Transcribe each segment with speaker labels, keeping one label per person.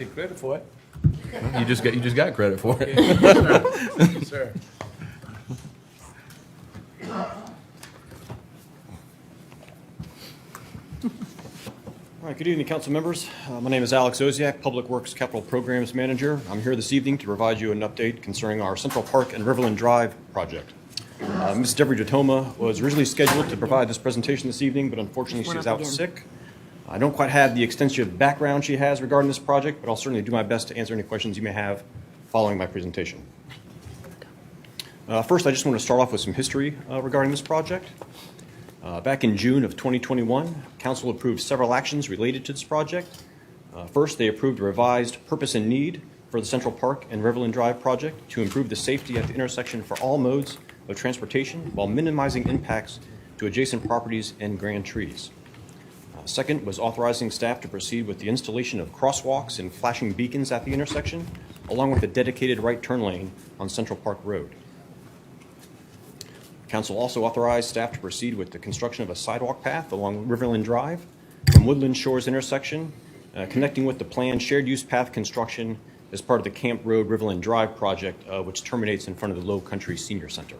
Speaker 1: Take credit for it.
Speaker 2: You just got credit for it.
Speaker 1: Yes, sir.
Speaker 3: All right, good evening, council members. My name is Alex Oziak, Public Works Capital Programs Manager. I'm here this evening to provide you an update concerning our Central Park and Riverland Drive project. Ms. Deborah Jatoma was originally scheduled to provide this presentation this evening, but unfortunately she is out sick. I don't quite have the extensive background she has regarding this project, but I'll certainly do my best to answer any questions you may have following my presentation. First, I just want to start off with some history regarding this project. Back in June of 2021, Council approved several actions related to this project. First, they approved a revised purpose and need for the Central Park and Riverland Drive project to improve the safety at the intersection for all modes of transportation while minimizing impacts to adjacent properties and grand trees. Second was authorizing staff to proceed with the installation of crosswalks and flashing beacons at the intersection, along with a dedicated right turn lane on Central Park Road. Council also authorized staff to proceed with the construction of a sidewalk path along Riverland Drive from Woodland Shores intersection, connecting with the planned shared use path construction as part of the Camp Road Riverland Drive project, which terminates in front of the Low Country Senior Center.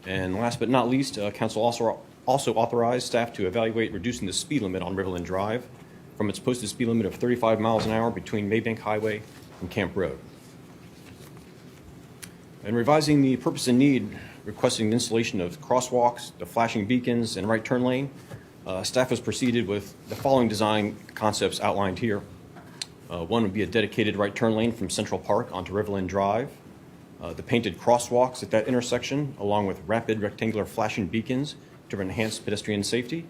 Speaker 3: And last but not least, Council also authorized staff to evaluate reducing the speed limit on Riverland Drive from its posted speed limit of 35 miles an hour between Maybank Highway and Camp Road. And revising the purpose and need, requesting the installation of crosswalks, the flashing beacons, and right turn lane, staff has proceeded with the following design concepts outlined here. One would be a dedicated right turn lane from Central Park onto Riverland Drive, the painted crosswalks at that intersection, along with rapid rectangular flashing beacons to enhance pedestrian safety,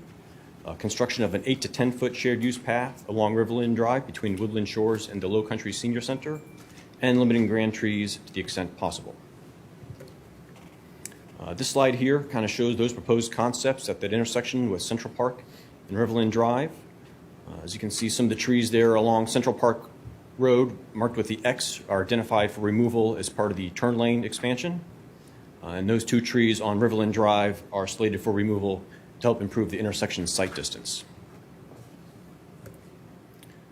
Speaker 3: construction of an 8 to 10 foot shared use path along Riverland Drive between Woodland Shores and the Low Country Senior Center, and limiting grand trees to the extent possible. This slide here kind of shows those proposed concepts at that intersection with Central Park and Riverland Drive. As you can see, some of the trees there along Central Park Road marked with the X are identified for removal as part of the turn lane expansion. And those two trees on Riverland Drive are slated for removal to help improve the intersection sight distance.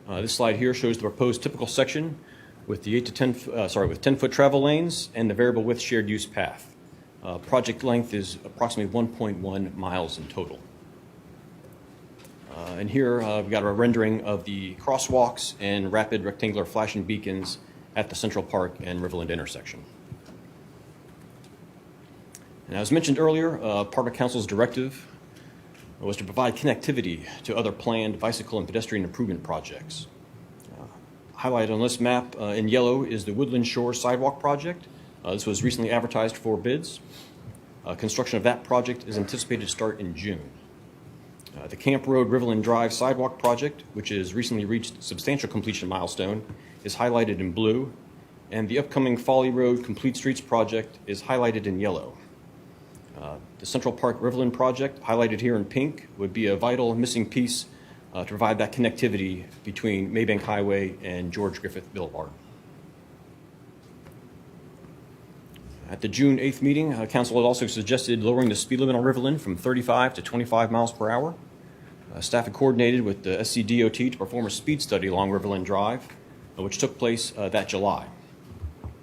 Speaker 3: This slide here shows the proposed typical section with the 10 foot travel lanes and the variable width shared use path. Project length is approximately 1.1 miles in total. And here we've got a rendering of the crosswalks and rapid rectangular flashing beacons at the Central Park and Riverland intersection. And as mentioned earlier, part of Council's directive was to provide connectivity to other planned bicycle and pedestrian improvement projects. Highlighted on this map in yellow is the Woodland Shore Sidewalk project. This was recently advertised for bids. Construction of that project is anticipated to start in June. The Camp Road Riverland Drive Sidewalk project, which has recently reached substantial completion milestone, is highlighted in blue, and the upcoming Folly Road Complete Streets project is highlighted in yellow. The Central Park Riverland project, highlighted here in pink, would be a vital missing piece to provide that connectivity between Maybank Highway and George Griffith Boulevard. At the June 8th meeting, Council had also suggested lowering the speed limit on Riverland from 35 to 25 miles per hour. Staff had coordinated with the SCDOT to perform a speed study along Riverland Drive, which took place that July.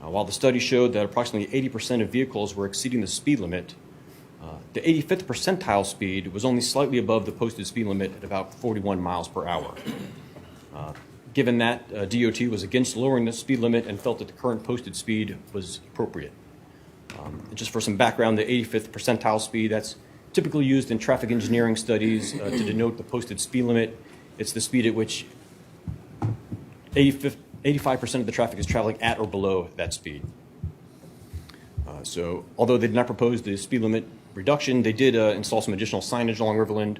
Speaker 3: While the study showed that approximately 80% of vehicles were exceeding the speed limit, the 85th percentile speed was only slightly above the posted speed limit at about 41 miles per hour. Given that, DOT was against lowering the speed limit and felt that the current posted speed was appropriate. Just for some background, the 85th percentile speed, that's typically used in traffic engineering studies to denote the posted speed limit. It's the speed at which 85% of the traffic is traveling at or below that speed. So although they did not propose the speed limit reduction, they did install some additional signage along Riverland,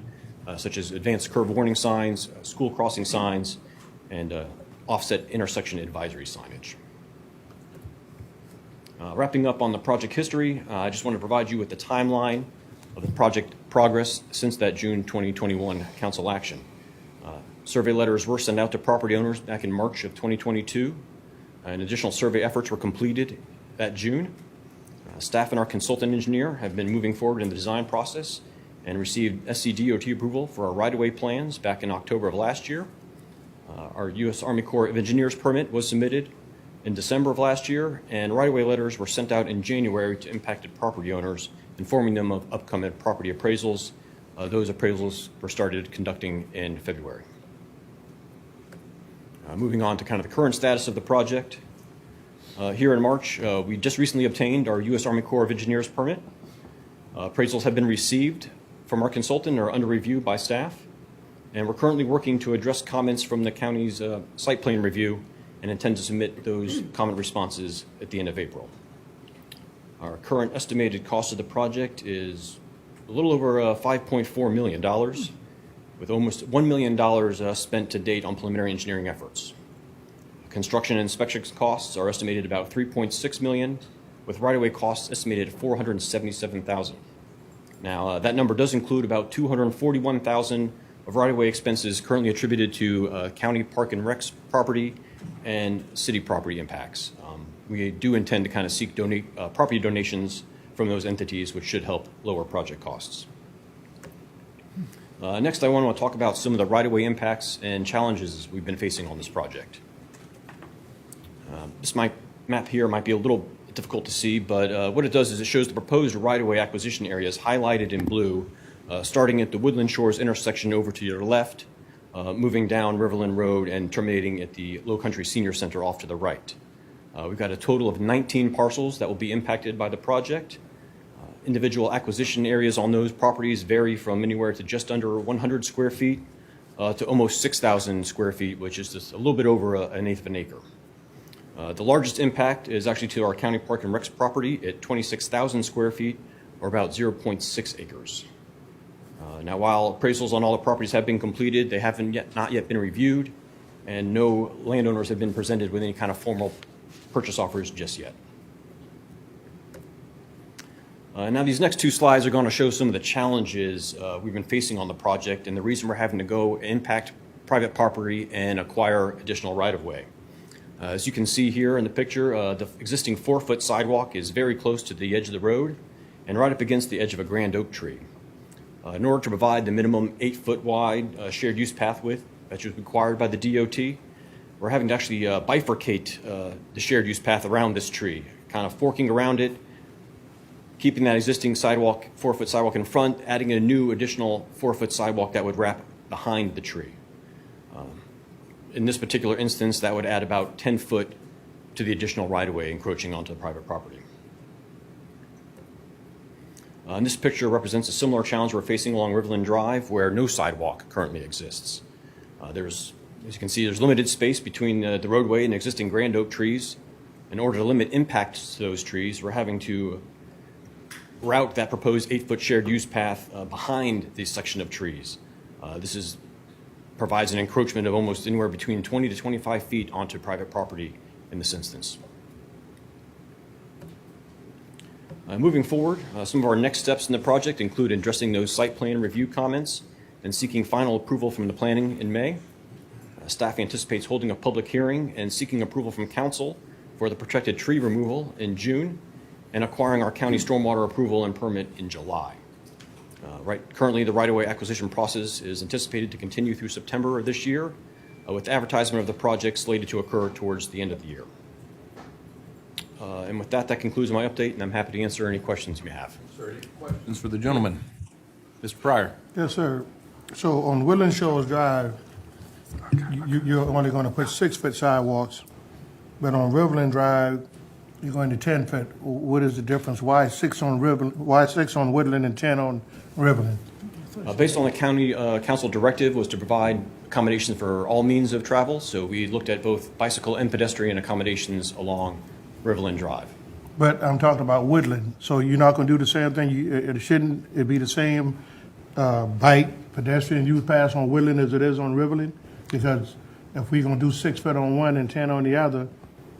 Speaker 3: such as advanced curve warning signs, school crossing signs, and offset intersection advisory signage. Wrapping up on the project history, I just want to provide you with the timeline of the project progress since that June 2021 council action. Survey letters were sent out to property owners back in March of 2022, and additional survey efforts were completed that June. Staff and our consultant engineer have been moving forward in the design process and received SCDOT approval for our right-of-way plans back in October of last year. Our U.S. Army Corps of Engineers permit was submitted in December of last year, and right-of-way letters were sent out in January to impacted property owners, informing them of upcoming property appraisals. Those appraisals were started conducting in February. Moving on to kind of the current status of the project. Here in March, we just recently obtained our U.S. Army Corps of Engineers permit. Appraisals have been received from our consultant or under review by staff, and we're currently working to address comments from the county's site plan review and intend to submit those comment responses at the end of April. Our current estimated cost of the project is a little over $5.4 million, with almost $1 million spent to date on preliminary engineering efforts. Construction and inspection costs are estimated about $3.6 million, with right-of-way costs estimated at $477,000. Now, that number does include about $241,000 of right-of-way expenses currently attributed to county park and recs property and city property impacts. We do intend to kind of seek property donations from those entities, which should help lower project costs. Next, I want to talk about some of the right-of-way impacts and challenges we've been facing on this project. This map here might be a little difficult to see, but what it does is it shows the proposed right-of-way acquisition areas highlighted in blue, starting at the Woodland Shores intersection over to your left, moving down Riverland Road and terminating at the Low Country Senior Center off to the right. We've got a total of 19 parcels that will be impacted by the project. Individual acquisition areas on those properties vary from anywhere to just under 100 square feet to almost 6,000 square feet, which is just a little bit over an eighth of an acre. The largest impact is actually to our county park and recs property at 26,000 square feet, or about 0.6 acres. Now, while appraisals on all the properties have been completed, they not yet been reviewed, and no landowners have been presented with any kind of formal purchase offers just yet. Now, these next two slides are going to show some of the challenges we've been facing on the project and the reason we're having to go impact private property and acquire additional right-of-way. As you can see here in the picture, the existing 4-foot sidewalk is very close to the edge of the road and right up against the edge of a grand oak tree. In order to provide the minimum 8-foot wide shared use path width that is required by the DOT, we're having to actually bifurcate the shared use path around this tree, kind of forking around it, keeping that existing sidewalk, 4-foot sidewalk in front, adding a new additional 4-foot sidewalk that would wrap behind the tree. In this particular instance, that would add about 10 foot to the additional right-of-way encroaching onto the private property. And this picture represents a similar challenge we're facing along Riverland Drive, where no sidewalk currently exists. As you can see, there's limited space between the roadway and existing grand oak trees. In order to limit impacts to those trees, we're having to route that proposed 8-foot shared use path behind this section of trees. This provides an encroachment of almost anywhere between 20 to 25 feet onto private property in this instance. Moving forward, some of our next steps in the project include addressing those site plan review comments and seeking final approval from the planning in May. Staff anticipates holding a public hearing and seeking approval from council for the protected tree removal in June and acquiring our county stormwater approval and permit in July. Currently, the right-of-way acquisition process is anticipated to continue through September of this year, with advertisement of the project slated to occur towards the end of the year. And with that concludes my update, and I'm happy to answer any questions you may have.
Speaker 2: Sir, any questions for the gentleman? Mr. Pryor.
Speaker 1: Yes, sir. So on Woodland Shores Drive, you're only going to put 6-foot sidewalks, but on Riverland Drive, you're going to 10-foot. What is the difference? Why 6 on Woodland and 10 on Riverland?
Speaker 3: Based on the county council directive was to provide accommodations for all means of travel, so we looked at both bicycle and pedestrian accommodations along Riverland Drive.
Speaker 1: But I'm talking about Woodland, so you're not going to do the same thing? Shouldn't it be the same bike, pedestrian use pass on Woodland as it is on Riverland? Because if we're going to do 6-foot on one and 10 on the other,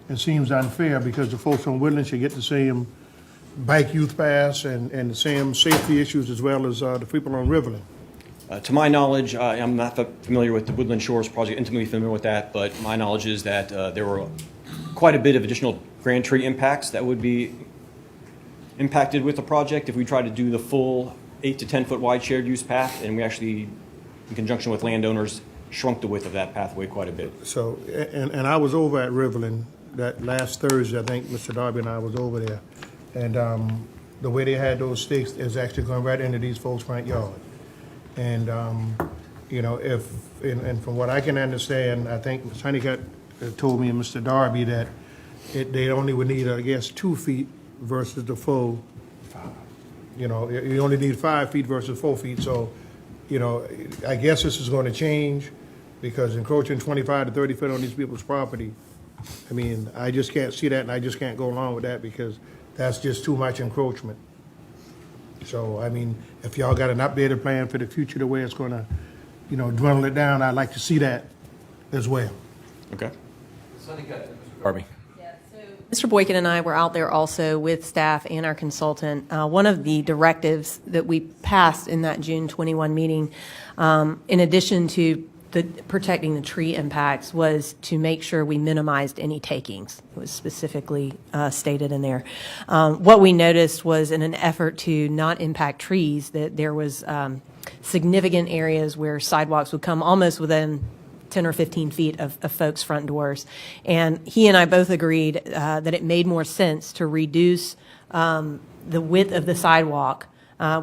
Speaker 1: it seems unfair because the folks on Woodland should get the same bike youth pass and the same safety issues as well as the people on Riverland.
Speaker 3: To my knowledge, I'm not familiar with the Woodland Shores project, intimately familiar with that, but my knowledge is that there were quite a bit of additional grand tree impacts that would be impacted with the project if we try to do the full 8 to 10 foot wide shared use path, and we actually, in conjunction with landowners, shrunk the width of that pathway quite a bit.
Speaker 1: So, and I was over at Riverland that last Thursday, I think Mr. Darby and I was over there. And the way they had those stakes is actually going right into these folks' front yard. And, you know, and from what I can understand, I think Ms. Honeycutt told me and Mr. Darby that they only would need, I guess, 2 feet versus the full. You know, you only need 5 feet versus 4 feet. So, you know, I guess this is going to change because encroaching 25 to 30 feet on these people's property, I mean, I just can't see that and I just can't go along with that because that's just too much encroachment. So, I mean, if y'all got an updated plan for the future, the way it's going to, you know, dwindle it down, I'd like to see that as well.
Speaker 3: Okay.
Speaker 2: Darby.
Speaker 4: Mr. Boykin and I were out there also with staff and our consultant. One of the directives that we passed in that June 21 meeting, in addition to protecting the tree impacts, was to make sure we minimized any takings. It was specifically stated in there. What we noticed was in an effort to not impact trees, that there was significant areas where sidewalks would come almost within 10 or 15 feet of folks' front doors. And he and I both agreed that it made more sense to reduce the width of the sidewalk.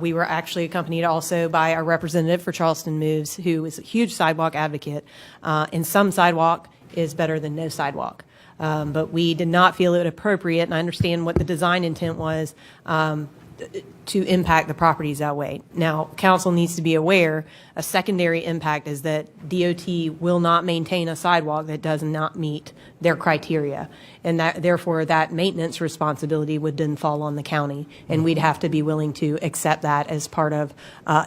Speaker 4: We were actually accompanied also by our representative for Charleston Moves, who is a huge sidewalk advocate. And some sidewalk is better than no sidewalk. But we did not feel it appropriate, and I understand what the design intent was, to impact the properties that way. Now, council needs to be aware, a secondary impact is that DOT will not maintain a sidewalk that does not meet their criteria. And that, therefore, that maintenance responsibility would then fall on the county. And we'd have to be willing to accept that as part of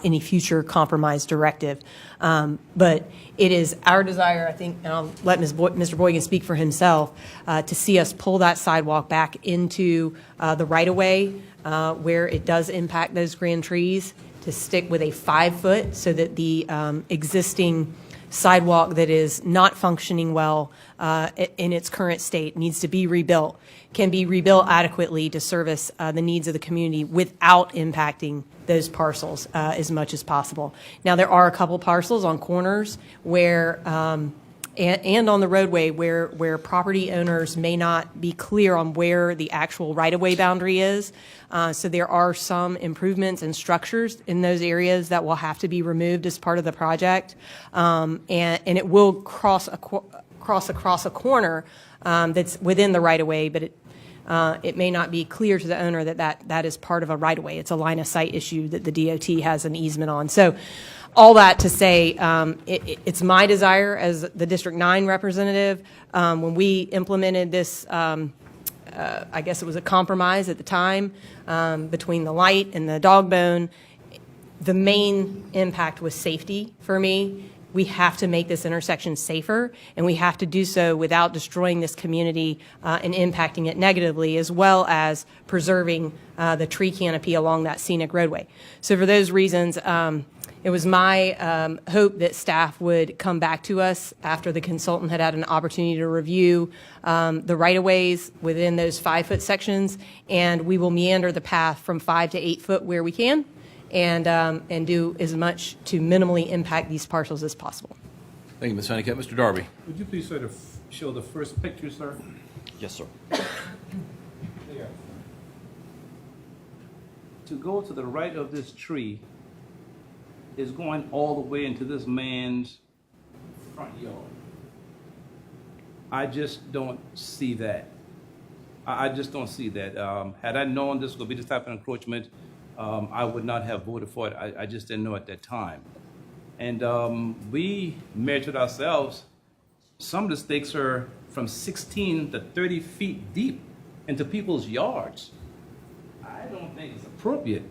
Speaker 4: any future compromise directive. But it is our desire, I think, and I'll let Mr. Boykin speak for himself, to see us pull that sidewalk back into the right-of-way where it does impact those grand trees, to stick with a 5-foot so that the existing sidewalk that is not functioning well in its current state needs to be rebuilt, can be rebuilt adequately to service the needs of the community without impacting those parcels as much as possible. Now, there are a couple parcels on corners where and on the roadway where property owners may not be clear on where the actual right-of-way boundary is. So there are some improvements and structures in those areas that will have to be removed as part of the project. And it will cross across a corner that's within the right-of-way, but it may not be clear to the owner that is part of a right-of-way. It's a line-of-sight issue that the DOT has an easement on. So all that to say, it's my desire as the District 9 representative, when we implemented this, I guess it was a compromise at the time between the light and the dog bone, the main impact was safety for me. We have to make this intersection safer, and we have to do so without destroying this community and impacting it negatively, as well as preserving the tree canopy along that scenic roadway. So for those reasons, it was my hope that staff would come back to us after the consultant had had an opportunity to review the right-of-ways within those 5-foot sections, and we will meander the path from 5 to 8 foot where we can, and do as much to minimally impact these parcels as possible.
Speaker 2: Thank you, Ms. Honeycutt. Mr. Darby.
Speaker 5: Would you please sort of show the first picture, sir?
Speaker 3: Yes, sir.
Speaker 5: There. To go to the right of this tree is going all the way into this man's front yard. I just don't see that. I just don't see that. Had I known this would be this type of encroachment, I would not have voted for it. I just didn't know at that time. And we measured ourselves. Some of the stakes are from 16 to 30 feet deep into people's yards. I don't think it's appropriate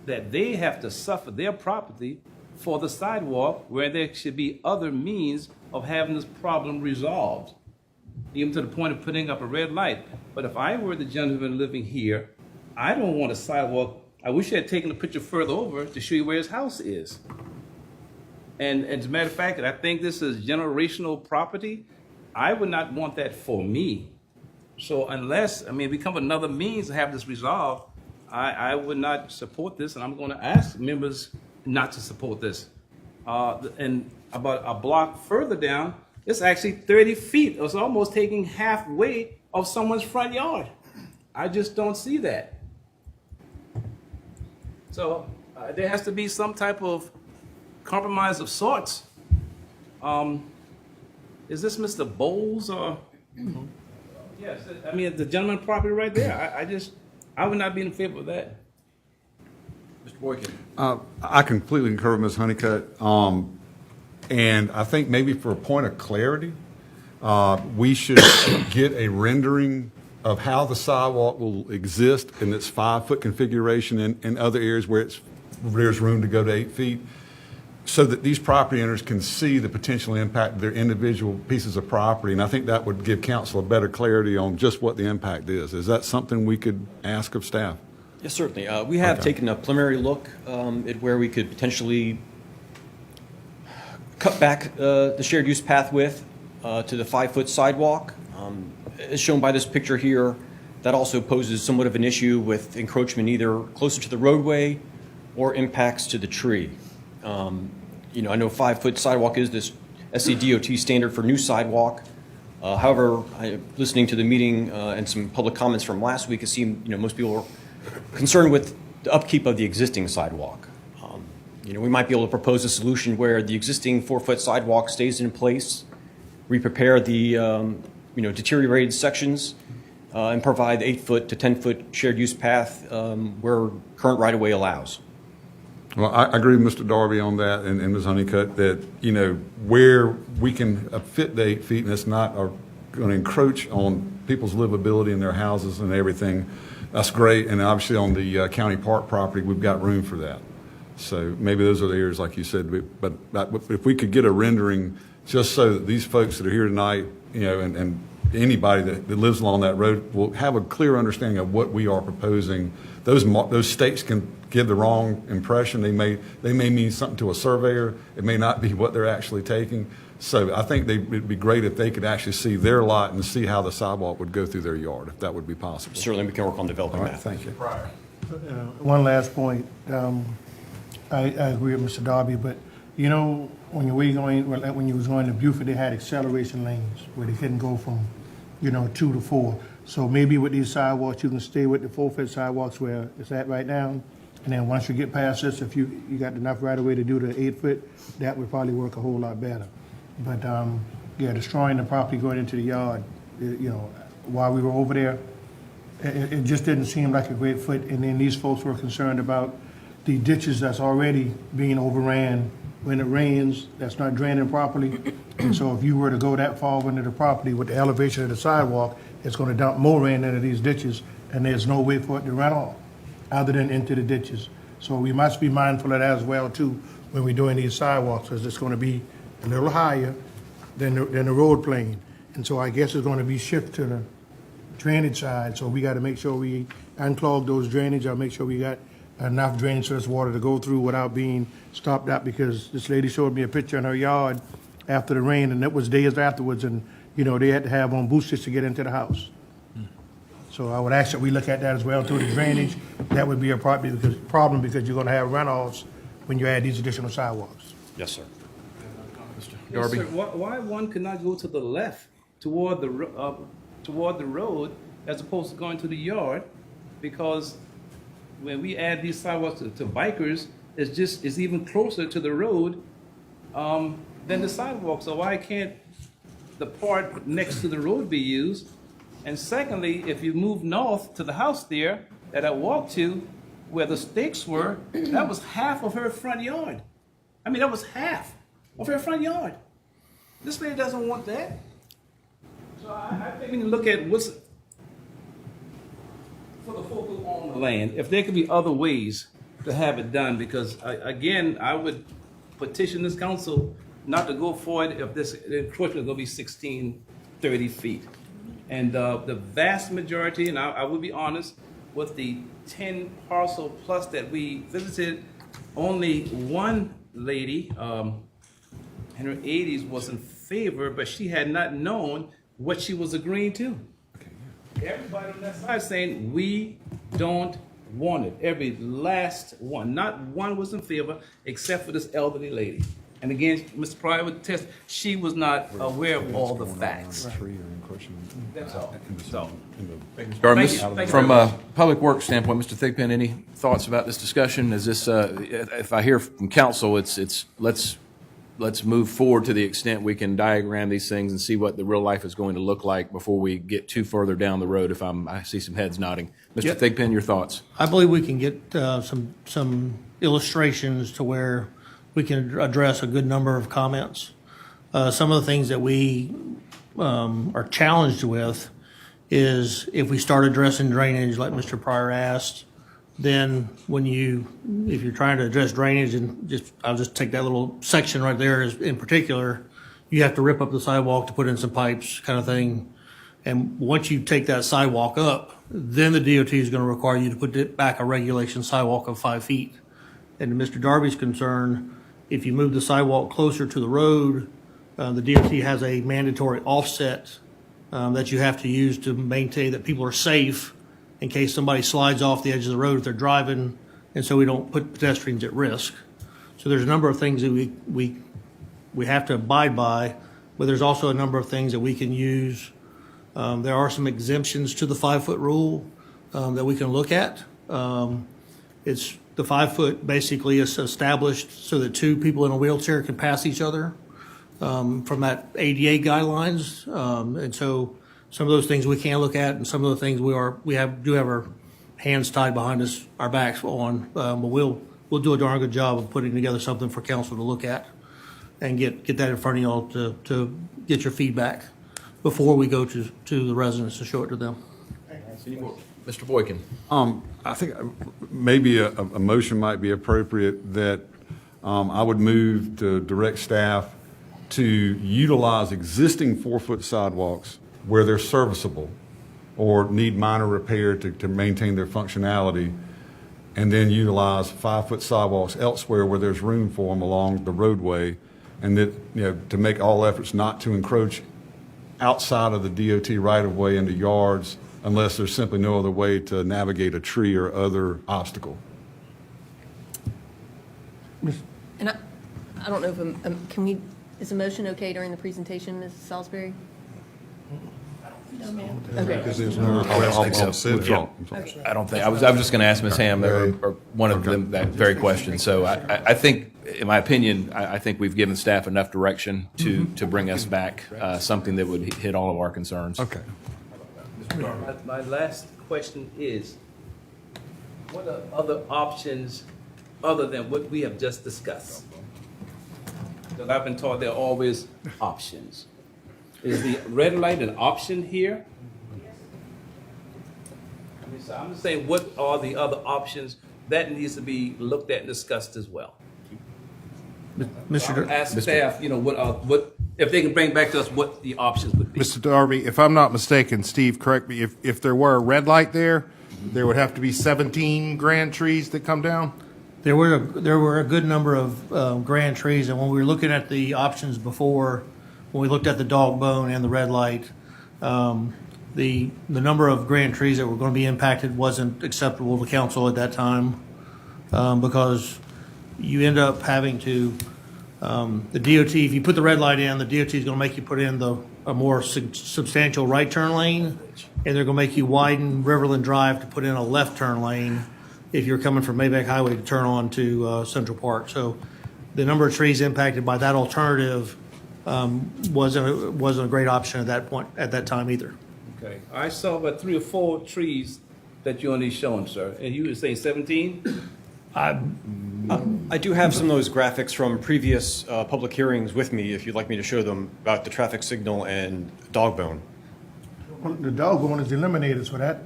Speaker 5: that they have to suffer their property for the sidewalk where there should be other means of having this problem resolved, even to the point of putting up a red light. But if I were the gentleman living here, I don't want a sidewalk. I wish I had taken a picture further over to show you where his house is. And as a matter of fact, I think this is generational property. I would not want that for me. So unless, we come with another means to have this resolved, I would not support this, and I'm going to ask members not to support this. And about a block further down, it's actually 30 feet. It's almost taking halfway of someone's front yard. I just don't see that. So there has to be some type of compromise of sorts. Is this Mr. Bowles or? Yes, I mean, the gentleman property right there. I would not be in favor of that.
Speaker 2: Mr. Boykin.
Speaker 6: I completely concur with Ms. Honeycutt. And I think maybe for a point of clarity, we should get a rendering of how the sidewalk will exist in its 5-foot configuration in other areas where there's room to go to 8 feet, so that these property owners can see the potential impact of their individual pieces of property. And I think that would give council a better clarity on just what the impact is. Is that something we could ask of staff?
Speaker 3: Yes, certainly. We have taken a preliminary look at where we could potentially cut back the shared use path width to the 5-foot sidewalk. As shown by this picture here, that also poses somewhat of an issue with encroachment either closer to the roadway or impacts to the tree. I know 5-foot sidewalk is this SCDOT standard for new sidewalk. However, listening to the meeting and some public comments from last week, it seemed most people were concerned with the upkeep of the existing sidewalk. We might be able to propose a solution where the existing 4-foot sidewalk stays in place, re-prepare the deteriorated sections, and provide the 8-foot to 10-foot shared use path where current right-of-way allows.
Speaker 6: Well, I agree with Mr. Darby on that and Ms. Honeycutt that, where we can fit the 8 feet and it's not going to encroach on people's livability in their houses and everything, that's great. And obviously on the county park property, we've got room for that. So maybe those are the areas, like you said, but if we could get a rendering just so that these folks that are here tonight, and anybody that lives along that road will have a clear understanding of what we are proposing. Those stakes can give the wrong impression. They may mean something to a surveyor. It may not be what they're actually taking. So I think it'd be great if they could actually see their lot and see how the sidewalk would go through their yard, if that would be possible.
Speaker 3: Certainly, we can work on developing
Speaker 6: All right,
Speaker 3: that.
Speaker 6: thank you.
Speaker 1: One last point. I agree with Mr. Darby, but when you was going to Buford, they had acceleration lanes where they couldn't go from 2 to 4. So maybe with these sidewalks, you can stay with the 4-foot sidewalks where it's at right now. And then once you get past this, if you got enough right of way to do the 8-foot, that would probably work a whole lot better. But destroying the property going into the yard, while we were over there, it just didn't seem like a great fit. And then these folks were concerned about the ditches that's already being overran when it rains, that's not draining properly. And so if you were to go that far into the property with the elevation of the sidewalk, it's going to dump more rain into these ditches, and there's no way for it to run off other than into the ditches. So we must be mindful of that as well, too, when we're doing these sidewalks, because it's going to be a little higher than the road plane. And so I guess it's going to be shifted to the drainage side. So we got to make sure we unclog those drainage, or make sure we got enough drainage for this water to go through without being stopped up, because this lady showed me a picture in her yard after the rain, and it was days afterwards, and they had to have on boosters to get into the house. So I would ask that we look at that as well through the drainage. That would be a problem because you're going to have runoffs when you add these additional sidewalks.
Speaker 3: Yes, sir.
Speaker 2: Darby.
Speaker 5: Yes, sir. Why one cannot go to the left toward the road as opposed to going to the yard? Because when we add these sidewalks to bikers, it's even closer to the road than the sidewalk. So why can't the part next to the road be used? And secondly, if you move north to the house there that I walked to, where the stakes were, that was half of her front yard. I mean, that was half of her front yard. This lady doesn't want that. So I think we can look at what's for the folk who own the land, if there could be other ways to have it done, because again, I would petition this council not to go forward if this encroachment is going to be 30 feet. And the vast majority, and I will be honest, with the 10 parcel plus that we visited, only one lady in her 80s was in favor, but she had not known what she was agreeing to. Everybody on that side saying, we don't want it. Every last one. Not one was in favor except for this elderly lady. And again, Mr. Pryor would attest, she was not aware of all the facts. That's all. So,
Speaker 2: Darby,
Speaker 5: Thank you.
Speaker 2: from a public works standpoint, Mr. Thigpen, any thoughts about this discussion? Is this, if I hear from council, it's let's move forward to the extent we can diagram these things and see what the real life is going to look like before we get too further down the road. I see some heads nodding. Mr. Thigpen, your thoughts?
Speaker 7: I believe we can get some illustrations to where we can address a good number of comments. Some of the things that we are challenged with is if we start addressing drainage like Mr. Pryor asked, then if you're trying to address drainage and I'll just take that little section right there in particular, you have to rip up the sidewalk to put in some pipes kind of thing. And once you take that sidewalk up, then the DOT is going to require you to put it back a regulation sidewalk of 5 feet. And to Mr. Darby's concern, if you move the sidewalk closer to the road, the DOT has a mandatory offset that you have to use to maintain that people are safe in case somebody slides off the edge of the road if they're driving, and so we don't put pedestrians at risk. So there's a number of things that we have to abide by, but there's also a number of things that we can use. There are some exemptions to the 5-foot rule that we can look at. It's the 5 foot basically is established so that 2 people in a wheelchair can pass each other from that ADA guidelines. And so some of those things we can look at, and some of the things do have our hands tied behind us, our backs on. But we'll do a darn good job of putting together something for council to look at and get that in front of y'all to get your feedback before we go to the residents to show it to them.
Speaker 2: Mr. Boykin.
Speaker 6: I think maybe a motion might be appropriate that I would move to direct staff to utilize existing 4-foot sidewalks where they're serviceable or need minor repair to maintain their functionality, and then utilize 5-foot sidewalks elsewhere where there's room for them along the roadway, and that, to make all efforts not to encroach outside of the DOT right-of-way into yards unless there's simply no other way to navigate a tree or other obstacle.
Speaker 4: And I don't know if is a motion okay during the presentation, Ms. Salisbury? Okay.
Speaker 2: I don't think, I was just going to ask Ms. Ham, or one of them, that very question. So I think, in my opinion, I think we've given staff enough direction to bring us back something that would hit all of our concerns.
Speaker 6: Okay.
Speaker 5: my last question is, what are other options other than what we have just discussed? Because I've been taught there are always options. Is the red light an option here? So I'm just saying, what are the other options that needs to be looked at and discussed as well?
Speaker 7: Mr.
Speaker 5: Ask staff, what if they can bring back to us what the options would be.
Speaker 8: Mr. Darby, if I'm not mistaken, Steve, correct me, if there were a red light there, there would have to be 17 grand trees that come down?
Speaker 7: There were a good number of grand trees, and when we were looking at the options before, when we looked at the dog bone and the red light, the number of grand trees that were going to be impacted wasn't acceptable to council at that time, because you end up having to, the DOT, if you put the red light in, the DOT is going to make you put in a more substantial right turn lane, and they're going to make you widen Riverland Drive to put in a left turn lane if you're coming from Maybach Highway to turn on to Central Park. So the number of trees impacted by that alternative wasn't a great option at that point, at that time either.
Speaker 5: Okay, I saw about 3 or 4 trees that you only showing, sir, and you were saying 17?
Speaker 3: I do have some of those graphics from previous public hearings with me, if you'd like me to show them, about the traffic signal and dog bone.
Speaker 1: Well, the dog bone is eliminated, so that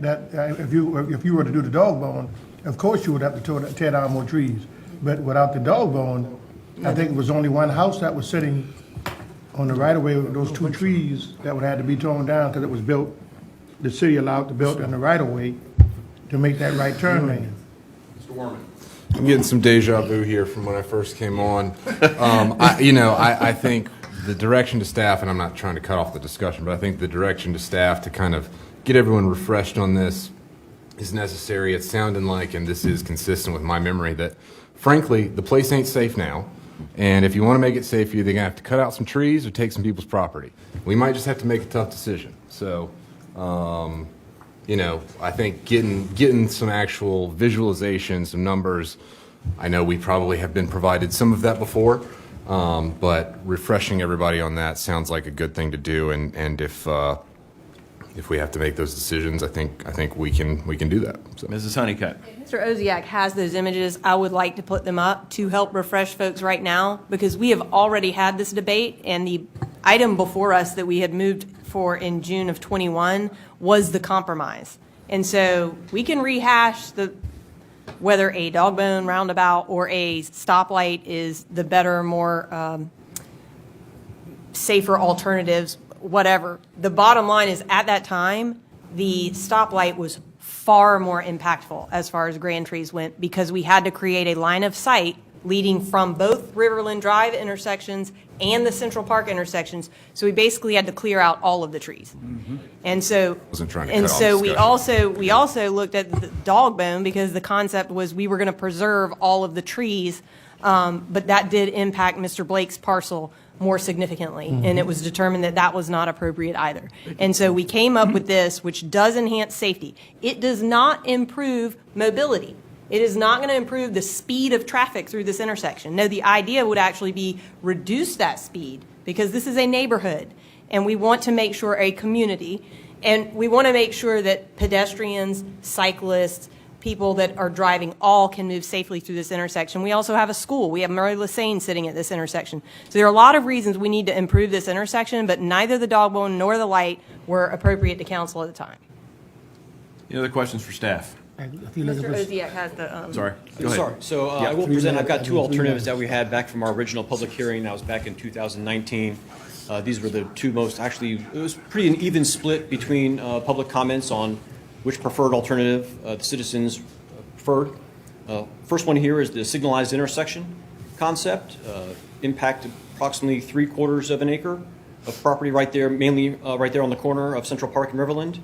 Speaker 1: if you were to do the dog bone, of course you would have to tear down more trees. But without the dog bone, I think it was only one house that was sitting on the right of way with those 2 trees that would have to be torn down because it was built, the city allowed to build in the right of way to make that right turn lane.
Speaker 2: Mr. Warman.
Speaker 9: I'm getting some deja vu here from when I first came on. I think the direction to staff, and I'm not trying to cut off the discussion, but I think the direction to staff to kind of get everyone refreshed on this is necessary. It's sounding like, and this is consistent with my memory, that frankly, the place ain't safe now. And if you want to make it safe, you're either going to have to cut out some trees or take some people's property. We might just have to make a tough decision. So, you know, I think getting some actual visualization, some numbers. I know we probably have been provided some of that before, but refreshing everybody on that sounds like a good thing to do. And if we have to make those decisions, I think we can do that. So.
Speaker 2: Mrs. Honeycutt.
Speaker 4: Mr. Oziak has those images. I would like to put them up to help refresh folks right now, because we have already had this debate, and the item before us that we had moved for in June of 21 was the compromise. And so we can rehash whether a dog bone roundabout or a stoplight is the better, more safer alternatives, whatever. The bottom line is, at that time, the stoplight was far more impactful as far as grand trees went, because we had to create a line of sight leading from both Riverland Drive intersections and the Central Park intersections. So we basically had to clear out all of the trees. And so,
Speaker 9: Wasn't trying to
Speaker 4: and
Speaker 9: cut off
Speaker 4: so
Speaker 9: discussion.
Speaker 4: we also looked at the dog bone, because the concept was we were going to preserve all of the trees, but that did impact Mr. Blake's parcel more significantly, and it was determined that that was not appropriate either. And so we came up with this, which does enhance safety. It does not improve mobility. It is not going to improve the speed of traffic through this intersection. No, the idea would actually be reduce that speed, because this is a neighborhood, and we want to make sure a community, and we want to make sure that pedestrians, cyclists, people that are driving all can move safely through this intersection. We also have a school. We have Murray Lassane sitting at this intersection. So there are a lot of reasons we need to improve this intersection, but neither the dog bone nor the light were appropriate to council at the time.
Speaker 2: Any other questions for staff?
Speaker 1: If you look at
Speaker 4: Mr.
Speaker 1: this-
Speaker 4: Oziak has the,
Speaker 2: Sorry, go ahead.
Speaker 3: Sorry. So I will present, I've got two alternatives that we had back from our original public hearing. That was back in 2019. These were the two most, actually, it was pretty an even split between public comments on which preferred alternative the citizens preferred. First one here is the signalized intersection concept. Impact approximately 3/4 of an acre of property right there, mainly right there on the corner of Central Park and Riverland.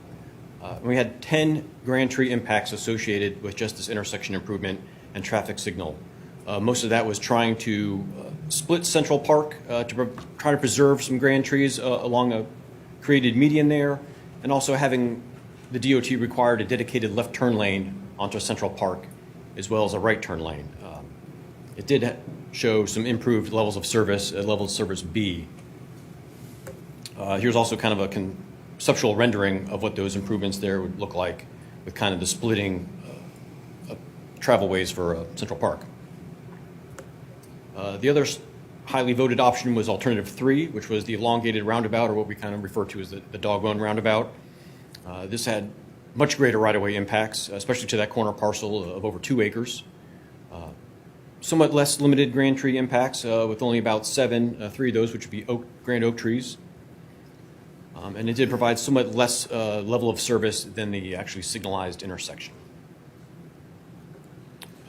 Speaker 3: We had 10 grand tree impacts associated with just this intersection improvement and traffic signal. Most of that was trying to split Central Park to try to preserve some grand trees along a created median there, and also having the DOT required a dedicated left turn lane onto Central Park, as well as a right turn lane. It did show some improved levels of service, level of service B. Here's also kind of a conceptual rendering of what those improvements there would look like, with kind of the splitting travel ways for Central Park. The other highly voted option was alternative 3, which was the elongated roundabout, or what we kind of refer to as the dog bone roundabout. This had much greater right-of-way impacts, especially to that corner parcel of over 2 acres. Somewhat less limited grand tree impacts, with only about 3 of those, which would be grand oak trees. And it did provide somewhat less level of service than the actually signalized intersection.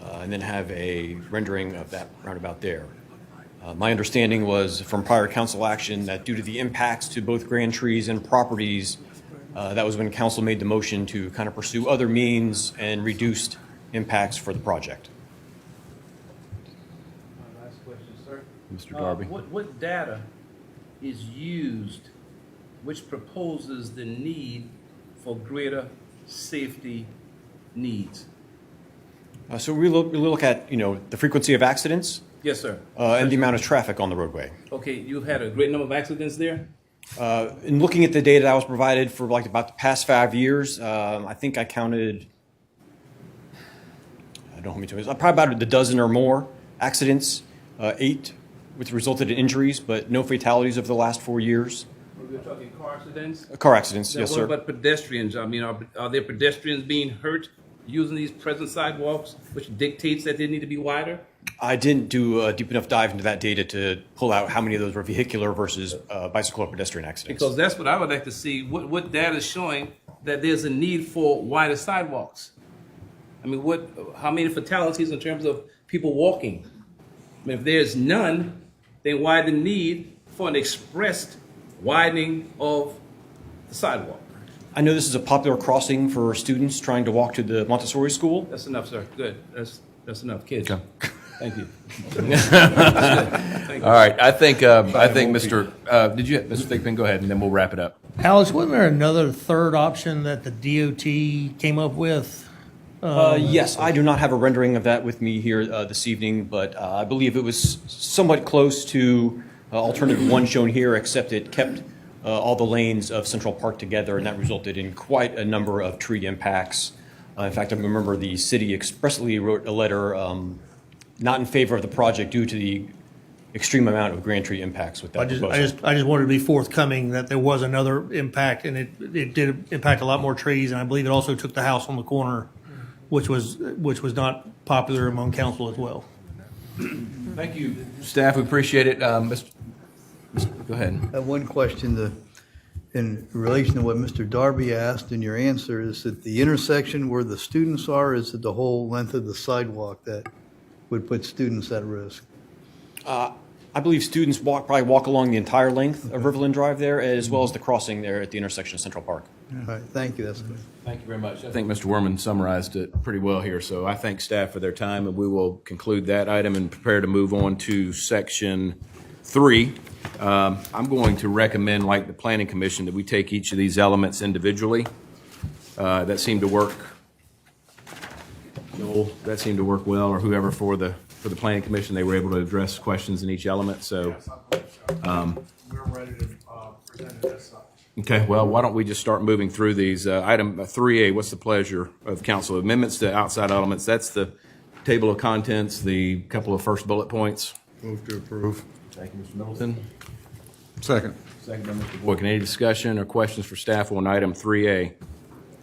Speaker 3: And then have a rendering of that roundabout there. My understanding was from prior council action that due to the impacts to both grand trees and properties, that was when council made the motion to kind of pursue other means and reduced impacts for the project.
Speaker 5: Last question, sir.
Speaker 2: Mr. Darby.
Speaker 5: What data is used which proposes the need for greater safety needs?
Speaker 3: So we look at, the frequency of accidents
Speaker 5: Yes, sir.
Speaker 3: and the amount of traffic on the roadway.
Speaker 5: Okay, you've had a great number of accidents there?
Speaker 3: In looking at the data that was provided for like about the past 5 years, I think I counted, I don't know how many times, probably about a dozen or more accidents, 8, which resulted in injuries, but no fatalities over the last 4 years.
Speaker 5: We're talking car accidents?
Speaker 3: Car accidents,
Speaker 5: Now,
Speaker 3: yes,
Speaker 5: what
Speaker 3: sir.
Speaker 5: about pedestrians? I mean, are there pedestrians being hurt using these present sidewalks, which dictates that they need to be wider?
Speaker 3: I didn't do a deep enough dive into that data to pull out how many of those were vehicular versus bicycle or pedestrian accidents.
Speaker 5: Because that's what I would like to see. What data is showing that there's a need for wider sidewalks? I mean, how many fatalities in terms of people walking? I mean, if there's none, then why the need for an expressed widening of the sidewalk?
Speaker 3: I know this is a popular crossing for students trying to walk to the Montessori school.
Speaker 5: That's enough, sir. Good. That's enough, kids.
Speaker 2: Thank you. All right, I think Mr. Mr. Thigpen, go ahead, and then we'll wrap it up.
Speaker 7: Alex, wasn't there another third option that the DOT came up with?
Speaker 3: Yes, I do not have a rendering of that with me here this evening, but I believe it was somewhat close to alternative one shown here, except it kept all the lanes of Central Park together, and that resulted in quite a number of tree impacts. In fact, I remember the city expressly wrote a letter not in favor of the project due to the extreme amount of grand tree impacts with that proposal.
Speaker 7: I just wanted to be forthcoming that there was another impact, and it did impact a lot more trees, and I believe it also took the house on the corner, which was not popular among council as well.
Speaker 2: Thank you, staff. We appreciate it. Mr. Go ahead.
Speaker 10: I have one question in relation to what Mr. Darby asked, and your answer is that the intersection where the students are, is it the whole length of the sidewalk that would put students at risk?
Speaker 3: I believe students probably walk along the entire length of Riverland Drive there, as well as the crossing there at the intersection of Central Park.
Speaker 10: All right, thank you, that's good.
Speaker 2: Thank you very much. I think Mr. Werman summarized it pretty well here, so I thank staff for their time, and we will conclude that item and prepare to move on to section 3. I'm going to recommend, like the Planning Commission, that we take each of these elements individually. That seemed to work. Joel, that seemed to work well, or whoever for the Planning Commission. They were able to address questions in each element, so.
Speaker 1: We're ready to present it as such.
Speaker 2: Okay, well, why don't we just start moving through these. Item 3A, what's the pleasure of council? Amendments to outside elements, that's the table of contents, the couple of first bullet points.
Speaker 6: Move to approve.
Speaker 2: Thank you, Mr. Middleton.
Speaker 6: Second.
Speaker 2: Second by Mr. Boykin. Any discussion or questions for staff on item 3A?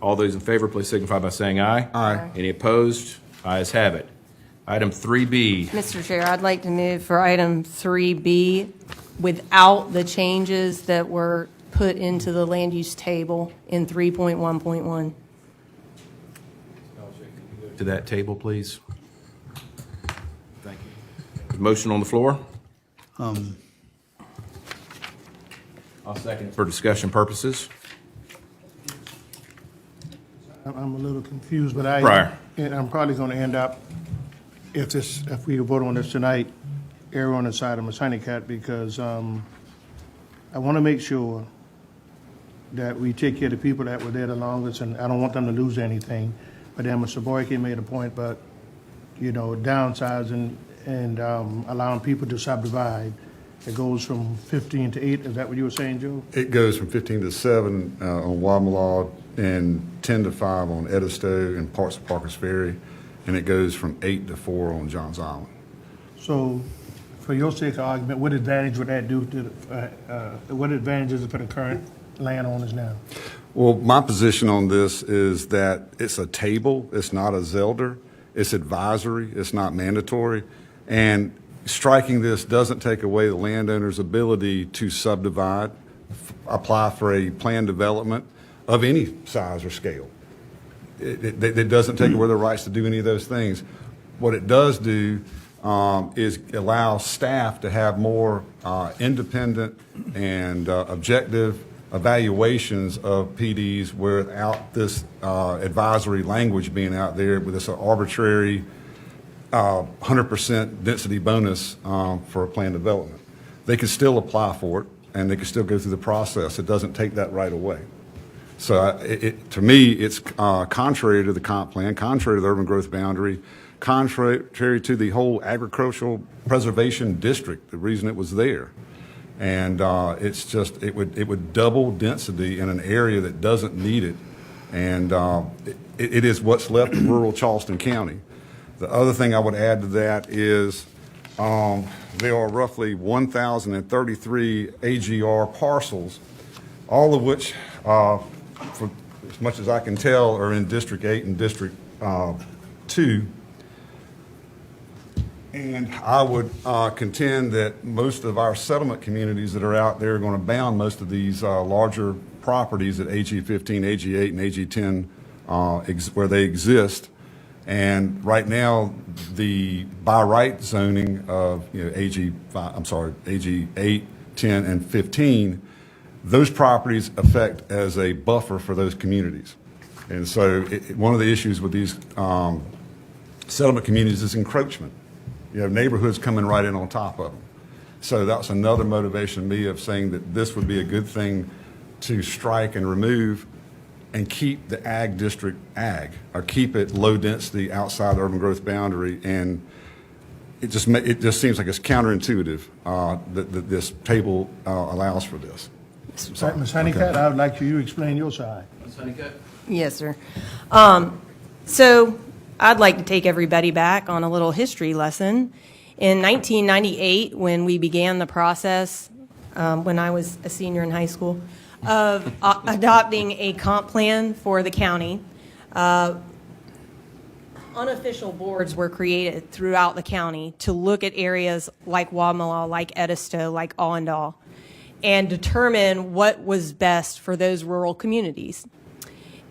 Speaker 2: All those in favor, please signify by saying aye.
Speaker 6: Aye.
Speaker 2: Any opposed? Ayes have it. Item 3B.
Speaker 4: Mr. Chair, I'd like to move for item 3B without the changes that were put into the land use table in 3.1.1.
Speaker 2: To that table, please. Thank you. Motion on the floor? I'll second it. For discussion purposes.
Speaker 1: I'm a little confused, but and I'm probably going to end up, if we vote on this tonight, err on the side of Ms. Honeycutt, because I want to make sure that we take care of the people that were there the longest, and I don't want them to lose anything. But then Mr. Boykin made a point, but, downsizing and allowing people to subdivide. It goes from 15 to 8. Is that what you were saying, Joe?
Speaker 6: It goes from 15 to 7 on Wamalaw and 10 to 5 on Edisto and parts of Parker's Ferry, and it goes from 8 to 4 on Johns Island.
Speaker 1: So, for your sake of argument, what advantage would that do to what advantage is it for the current landowners now?
Speaker 6: Well, my position on this is that it's a table, it's not a Zelda, it's advisory, it's not mandatory, and striking this doesn't take away the landowner's ability to subdivide, apply for a planned development of any size or scale. It doesn't take away their rights to do any of those things. What it does do is allow staff to have more independent and objective evaluations of PDs without this advisory language being out there with this arbitrary 100% density bonus for a planned development. They can still apply for it, and they can still go through the process. It doesn't take that right away. So to me, it's contrary to the comp plan, contrary to the urban growth boundary, contrary to the whole agricultural preservation district, the reason it was there. And it's just, it would double density in an area that doesn't need it. And it is what's left of rural Charleston County. The other thing I would add to that is there are roughly 1,033 AGR parcels, all of which, for as much as I can tell, are in District 8 and District 2. And I would contend that most of our settlement communities that are out there are going to bound most of these larger properties at AG 15, AG 8, and AG 10 where they exist. And right now, the by right zoning of AG 8, 10, and 15, those properties affect as a buffer for those communities. And so one of the issues with these settlement communities is encroachment. You have neighborhoods coming right in on top of them. So that's another motivation to me of saying that this would be a good thing to strike and remove and keep the ag district ag, or keep it low density outside the urban growth boundary. And it just seems like it's counterintuitive that this table allows for this.
Speaker 1: Ms. Honeycutt, I would like you to explain your side.
Speaker 2: Ms. Honeycutt?
Speaker 4: Yes, sir. So I'd like to take everybody back on a little history lesson. In 1998, when we began the process, when I was a senior in high school, of adopting a comp plan for the county, unofficial boards were created throughout the county to look at areas like Wamala, like Edisto, like Allendale, and determine what was best for those rural communities.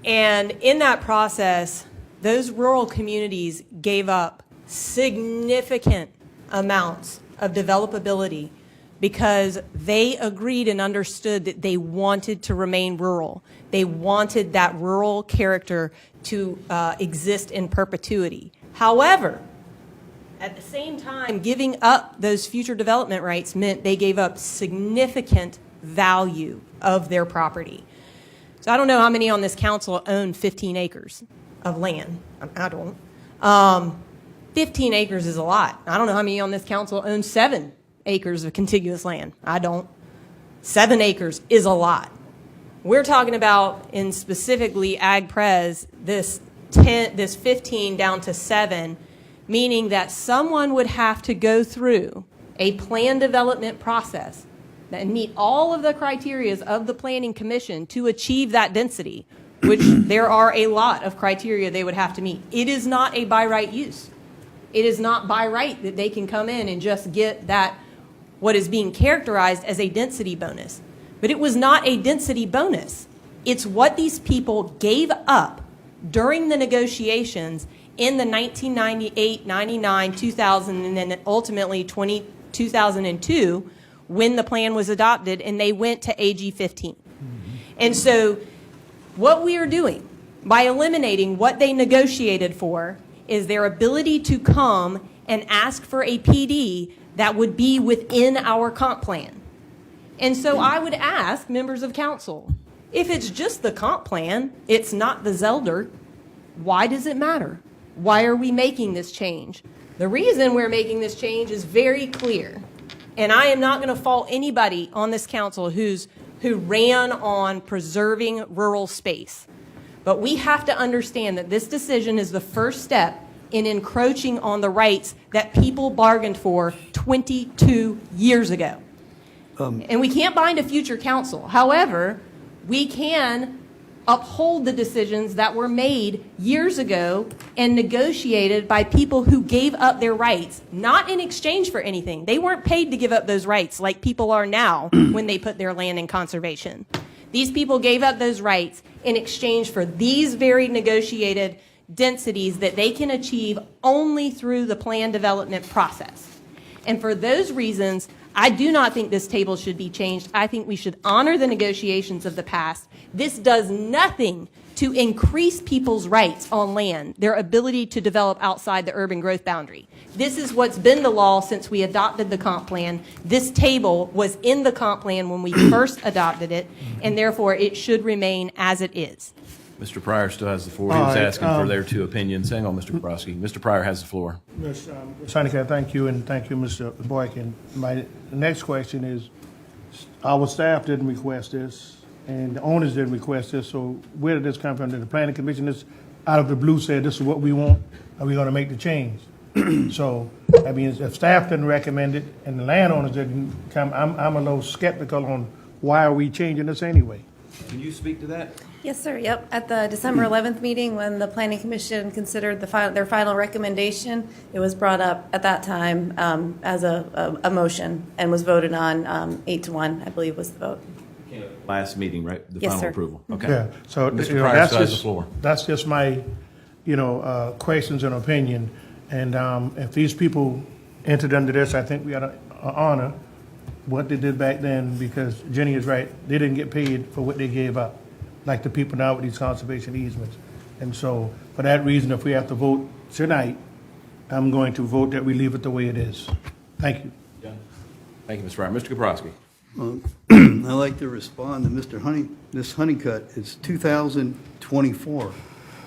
Speaker 4: And in that process, those rural communities gave up significant amounts of developability because they agreed and understood that they wanted to remain rural. They wanted that rural character to exist in perpetuity. However, at the same time, giving up those future development rights meant they gave up significant value of their property. So I don't know how many on this council own 15 acres of land. I don't. 15 acres is a lot. I don't know how many on this council own 7 acres of contiguous land. I don't. 7 acres is a lot. We're talking about, in specifically Ag Pres, this 15 down to 7, meaning that someone would have to go through a plan development process and meet all of the criteria of the Planning Commission to achieve that density, which there are a lot of criteria they would have to meet. It is not a by right use. It is not by right that they can come in and just get that, what is being characterized as a density bonus. But it was not a density bonus. It's what these people gave up during the negotiations in the 1998, 99, 2000, and then ultimately 2002 when the plan was adopted and they went to AG 15. And so what we are doing by eliminating what they negotiated for is their ability to come and ask for a PD that would be within our comp plan. And so I would ask members of council, if it's just the comp plan, it's not the Zelder, why does it matter? Why are we making this change? The reason we're making this change is very clear. And I am not going to fault anybody on this council who ran on preserving rural space. But we have to understand that this decision is the first step in encroaching on the rights that people bargained for 22 years ago. And we can't bind a future council. However, we can uphold the decisions that were made years ago and negotiated by people who gave up their rights, not in exchange for anything. They weren't paid to give up those rights like people are now when they put their land in conservation. These people gave up those rights in exchange for these very negotiated densities that they can achieve only through the plan development process. And for those reasons, I do not think this table should be changed. I think we should honor the negotiations of the past. This does nothing to increase people's rights on land, their ability to develop outside the urban growth boundary. This is what's been the law since we adopted the comp plan. This table was in the comp plan when we first adopted it, and therefore it should remain as it is.
Speaker 2: Mr. Pryor still has the floor. He was asking for their 2 opinions. Hang on, Mr. Kaprowski. Mr. Pryor has the floor.
Speaker 1: Ms. Honeycutt, thank you, and thank you, Mr. Boykin. My next question is, our staff didn't request this, and the owners didn't request this, so where did this come from? Did the planning commission just out of the blue said, this is what we want, are we gonna make the change? So, I mean, if staff didn't recommend it, and the landowners didn't come, I'm a little skeptical on why are we changing this anyway?
Speaker 2: Can you speak to that?
Speaker 11: Yes, sir. Yep. At the December 11th meeting, when the Planning Commission considered their final recommendation, it was brought up at that time as a motion and was voted on 8-1, I believe was the vote.
Speaker 2: Last meeting, right? The
Speaker 11: Yes,
Speaker 2: final
Speaker 11: sir.
Speaker 2: approval. Okay.
Speaker 1: Yeah, so
Speaker 2: Mr. Pryor still has the floor.
Speaker 1: that's just my, questions and opinion. And if these people entered under this, I think we ought to honor what they did back then, because Jenny is right, they didn't get paid for what they gave up, like the people now with these conservation easements. And so, for that reason, if we have to vote tonight I'm going to vote that we leave it the way it is. Thank you.
Speaker 2: Thank you, Mr. Wright. Mr. Kaprowski.
Speaker 10: I'd like to respond to Ms. Honeycutt. It's 2024.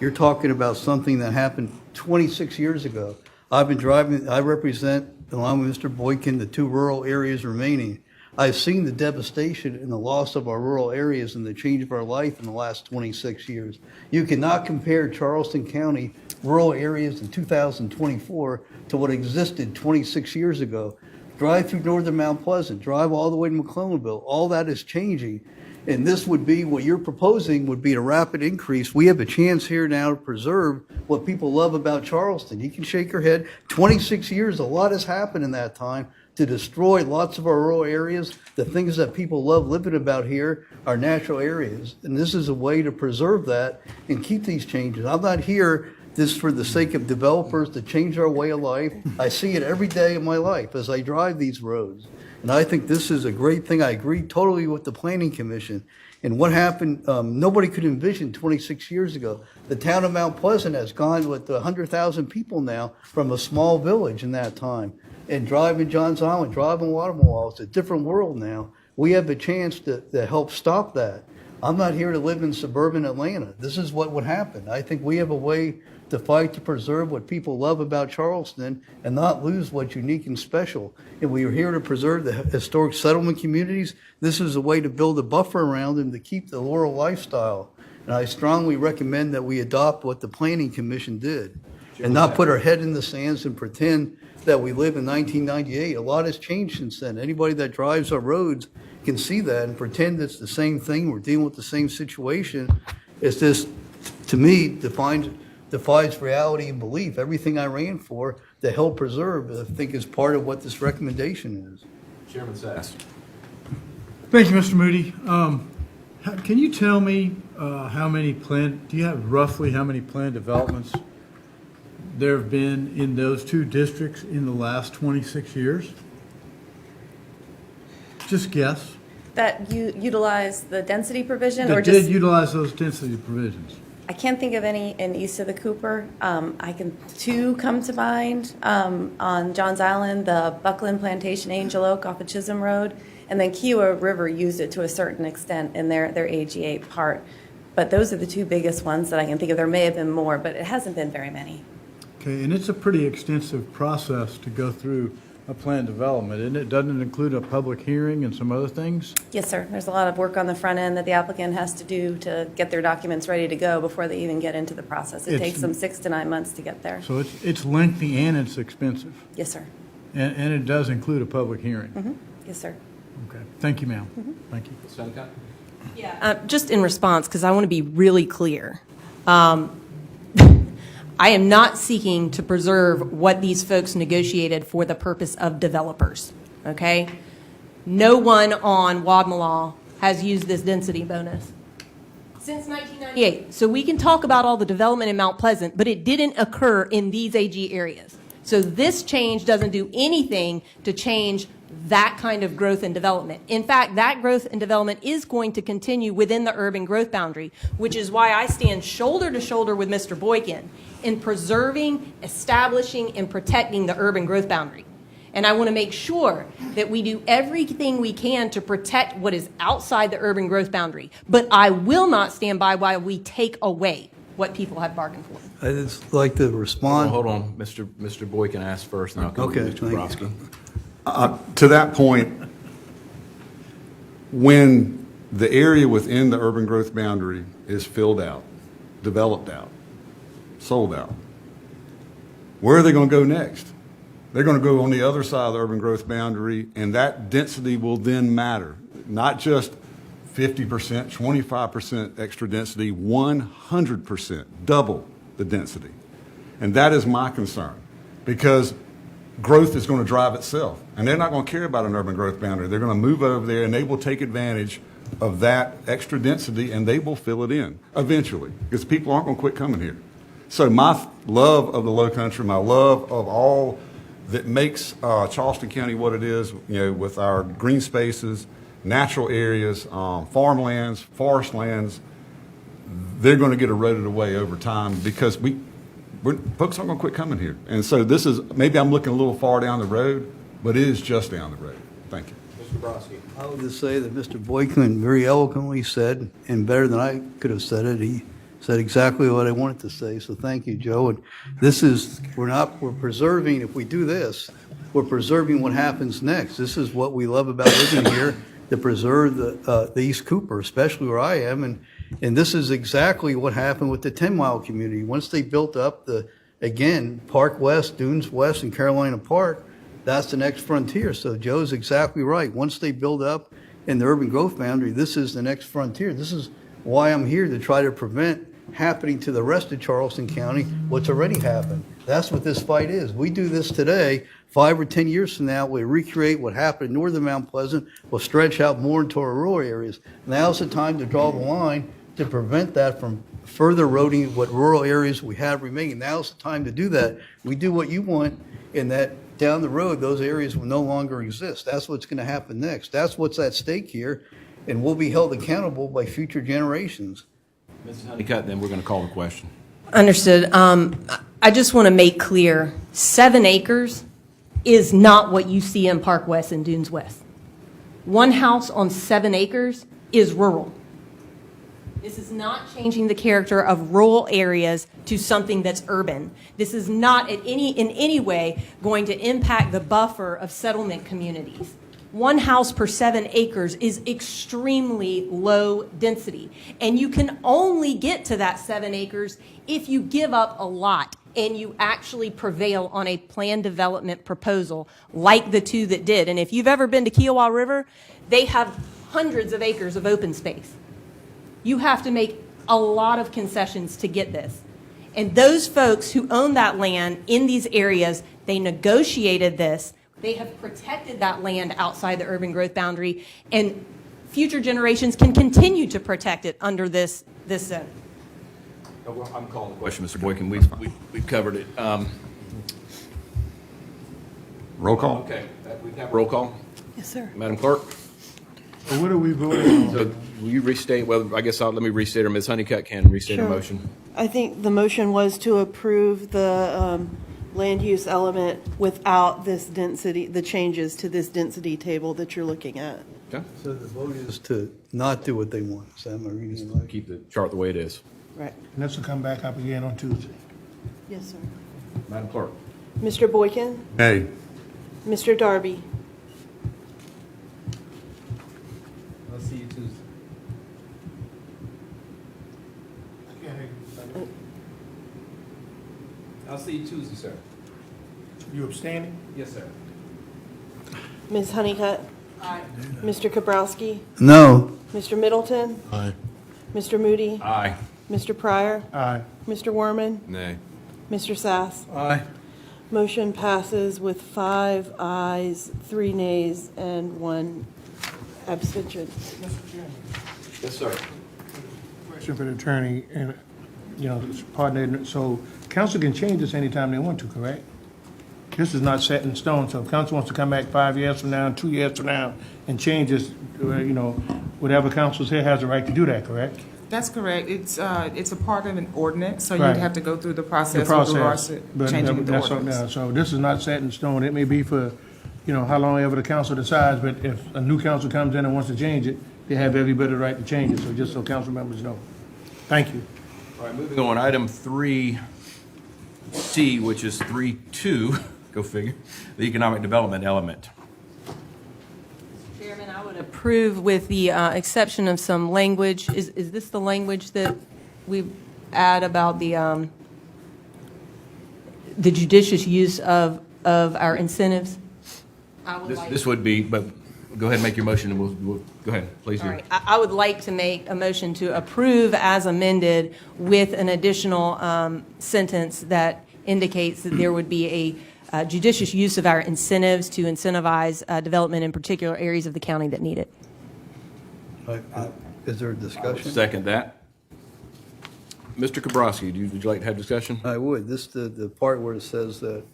Speaker 10: You're talking about something that happened 26 years ago. I've been driving, I represent, along with Mr. Boykin, the 2 rural areas remaining. I've seen the devastation and the loss of our rural areas and the change of our life in the last 26 years. You cannot compare Charleston County rural areas in 2024 to what existed 26 years ago. Drive through northern Mount Pleasant, drive all the way to McClellanville. All that is changing. And this would be, what you're proposing would be a rapid increase. We have a chance here now to preserve what people love about Charleston. You can shake your head. 26 years, a lot has happened in that time to destroy lots of our rural areas. The things that people love living about here are natural areas. And this is a way to preserve that and keep these changes. I'm not here just for the sake of developers to change our way of life. I see it every day of my life as I drive these roads. And I think this is a great thing. I agree totally with the Planning Commission. And what happened, nobody could envision 26 years ago. The town of Mount Pleasant has gone with 100,000 people now from a small village in that time. And driving Johns Island, driving Watermall, it's a different world now. We have a chance to help stop that. I'm not here to live in suburban Atlanta. This is what would happen. I think we have a way to fight to preserve what people love about Charleston and not lose what's unique and special. And we are here to preserve the historic settlement communities. This is a way to build a buffer around them to keep the rural lifestyle. And I strongly recommend that we adopt what the Planning Commission did and not put our head in the sands and pretend that we live in 1998. A lot has changed since then. Anybody that drives our roads can see that and pretend it's the same thing. We're dealing with the same situation. It's just, to me, defies reality and belief. Everything I ran for to help preserve, I think, is part of what this recommendation is.
Speaker 2: Chairman Sass.
Speaker 12: Thank you, Mr. Moody. Can you tell me do you have roughly how many planned developments there have been in those 2 districts in the last 26 years? Just guess.
Speaker 11: That you utilize the density provision,
Speaker 12: That
Speaker 11: or
Speaker 12: did
Speaker 11: just?
Speaker 12: utilize those density provisions.
Speaker 11: I can't think of any in east of the Cooper. 2 come to mind on Johns Island, the Buckland Plantation Angel Oak off of Chisholm Road, and then Kiowa River used it to a certain extent in their AG8 part. But those are the 2 biggest ones that I can think of. There may have been more, but it hasn't been very many.
Speaker 12: Okay, and it's a pretty extensive process to go through a planned development, and it doesn't include a public hearing and some other things?
Speaker 11: Yes, sir. There's a lot of work on the front end that the applicant has to do to get their documents ready to go before they even get into the process. It takes them 6 to 9 months to get there.
Speaker 12: So it's lengthy and it's expensive,
Speaker 11: Yes, sir.
Speaker 12: and it does include a public hearing?
Speaker 11: Yes, sir.
Speaker 12: Okay, thank you, ma'am. Thank you.
Speaker 2: Ms. Honeycutt?
Speaker 4: Just in response, because I want to be really clear. I am not seeking to preserve what these folks negotiated for the purpose of developers, okay? No one on Wadmalaw has used this density bonus since 1998. So we can talk about all the development in Mount Pleasant, but it didn't occur in these AG areas. So this change doesn't do anything to change that kind of growth and development. In fact, that growth and development is going to continue within the urban growth boundary, which is why I stand shoulder to shoulder with Mr. Boykin in preserving, establishing, and protecting the urban growth boundary. And I want to make sure that we do everything we can to protect what is outside the urban growth boundary. But I will not stand by while we take away what people have bargained for.
Speaker 10: I'd just like to respond.
Speaker 2: Hold on. Mr. Boykin asked first, and I'll come to
Speaker 10: Okay,
Speaker 2: Mr.
Speaker 10: thank you.
Speaker 2: Kaprowski.
Speaker 6: To that point, when the area within the urban growth boundary is filled out, developed out, sold out, where are they going to go next? They're going to go on the other side of the urban growth boundary, and that density will then matter. Not just 50%, 25% extra density, 100%, double the density. And that is my concern, because growth is going to drive itself. And they're not going to care about an urban growth boundary. They're going to move over there, and they will take advantage of that extra density, and they will fill it in eventually, because people aren't going to quit coming here. So my love of the Low Country, my love of all that makes Charleston County what it is, you know, with our green spaces, natural areas, farmlands, forest lands, they're going to get eroded away over time, because folks aren't going to quit coming here. And so this is, maybe I'm looking a little far down the road, but it is just down the road. Thank you.
Speaker 10: I would just say that Mr. Boykin very eloquently said, and better than I could have said it, he said exactly what I wanted to say, so thank you, Joe. And this is, we're preserving, if we do this, we're preserving what happens next. This is what we love about living here, to preserve the East Cooper, especially where I am, and this is exactly what happened with the 10-mile community. Once they built up again, Park West, Dunes West, and Carolina Park, that's the next frontier. So Joe's exactly right. Once they build up in the urban growth boundary, this is the next frontier. This is why I'm here, to try to prevent happening to the rest of Charleston County what's already happened. That's what this fight is. We do this today, 5 or 10 years from now, we recreate what happened in northern Mount Pleasant, we'll stretch out more into our rural areas. Now's the time to draw the line to prevent that from further eroding what rural areas we have remaining. Now's the time to do that. We do what you want, and that down the road, those areas will no longer exist. That's what's going to happen next. That's what's at stake here, and we'll be held accountable by future generations.
Speaker 2: Mrs. Honeycutt, then we're going to call the question.
Speaker 4: Understood. I just want to make clear, 7 acres is not what you see in Park West and Dunes West. One house on 7 acres is rural. This is not changing the character of rural areas to something that's urban. This is not in any way going to impact the buffer of settlement communities. 1 house per 7 acres is extremely low density. And you can only get to that 7 acres if you give up a lot and you actually prevail on a planned development proposal like the 2 that did. And if you've ever been to Kiowa River, they have hundreds of acres of open space. You have to make a lot of concessions to get this. And those folks who own that land in these areas, they negotiated this. They have protected that land outside the urban growth boundary, and future generations can continue to protect it under this zone.
Speaker 2: I'm calling the question, Mr. Boykin. We've covered it.
Speaker 6: Roll call.
Speaker 2: Okay, we have roll call.
Speaker 4: Yes, sir.
Speaker 2: Madam Clerk?
Speaker 1: So what are we voting on?
Speaker 2: So will you restate, well, I guess let me restate, or Ms. Honeycutt can restate her
Speaker 13: Sure.
Speaker 2: motion.
Speaker 13: I think the motion was to approve the land use element without this density, the changes to this density table that you're looking at.
Speaker 2: Okay.
Speaker 10: So the vote is to not do what they want. Is that my reading it right?
Speaker 2: Keep the chart the way it is.
Speaker 13: Right.
Speaker 1: And this will come back up again on Tuesday.
Speaker 13: Yes, sir.
Speaker 2: Madam Clerk?
Speaker 13: Mr. Boykin?
Speaker 6: Hey.
Speaker 13: Mr. Darby?
Speaker 5: I'll see you Tuesday. I'll see you Tuesday, sir.
Speaker 1: You abstaining?
Speaker 5: Yes, sir.
Speaker 13: Ms. Honeycutt? Aye. Mr. Kabrowski?
Speaker 10: No.
Speaker 13: Mr. Middleton?
Speaker 6: Aye.
Speaker 13: Mr. Moody?
Speaker 2: Aye.
Speaker 13: Mr. Pryor?
Speaker 1: Aye.
Speaker 13: Mr. Werman?
Speaker 9: Nay.
Speaker 13: Mr. Sass?
Speaker 12: Aye.
Speaker 13: Motion passes with 5 ayes, 3 nays, and 1 abstention.
Speaker 2: Yes, sir.
Speaker 1: Question for the attorney, and, pardon, so council can change this anytime they want to, correct? This is not set in stone, so if council wants to come back 5 years from now, 2 years from now, and change this, whatever council's here has the right to do that, correct?
Speaker 14: That's correct. It's a part of an ordinance, so
Speaker 1: Right.
Speaker 14: you'd have to go through the
Speaker 1: The
Speaker 14: process with regards
Speaker 1: process,
Speaker 14: to
Speaker 1: but
Speaker 14: changing the
Speaker 1: that's
Speaker 14: ordinance.
Speaker 1: now, so this is not set in stone. It may be for, how long ever the council decides, but if a new council comes in and wants to change it, they have every bit of the right to change it, so just so council members know. Thank you.
Speaker 2: All right, moving on, item 3C, which is 3.2, go figure, the economic development element.
Speaker 4: Chairman, I would approve with the exception of some language. Is this the language that we add about the judicious use of our incentives? I would like-
Speaker 2: This would be, but go ahead and make your motion, and we'll go ahead, please do.
Speaker 4: All right, I would like to make a motion to approve as amended with an additional sentence that indicates that there would be a judicious use of our incentives to incentivize development in particular areas of the county that need it.
Speaker 10: Is there a discussion?
Speaker 2: Second that. Mr. Kabrowski, would you like to have discussion?
Speaker 10: I would. This, the part where it says that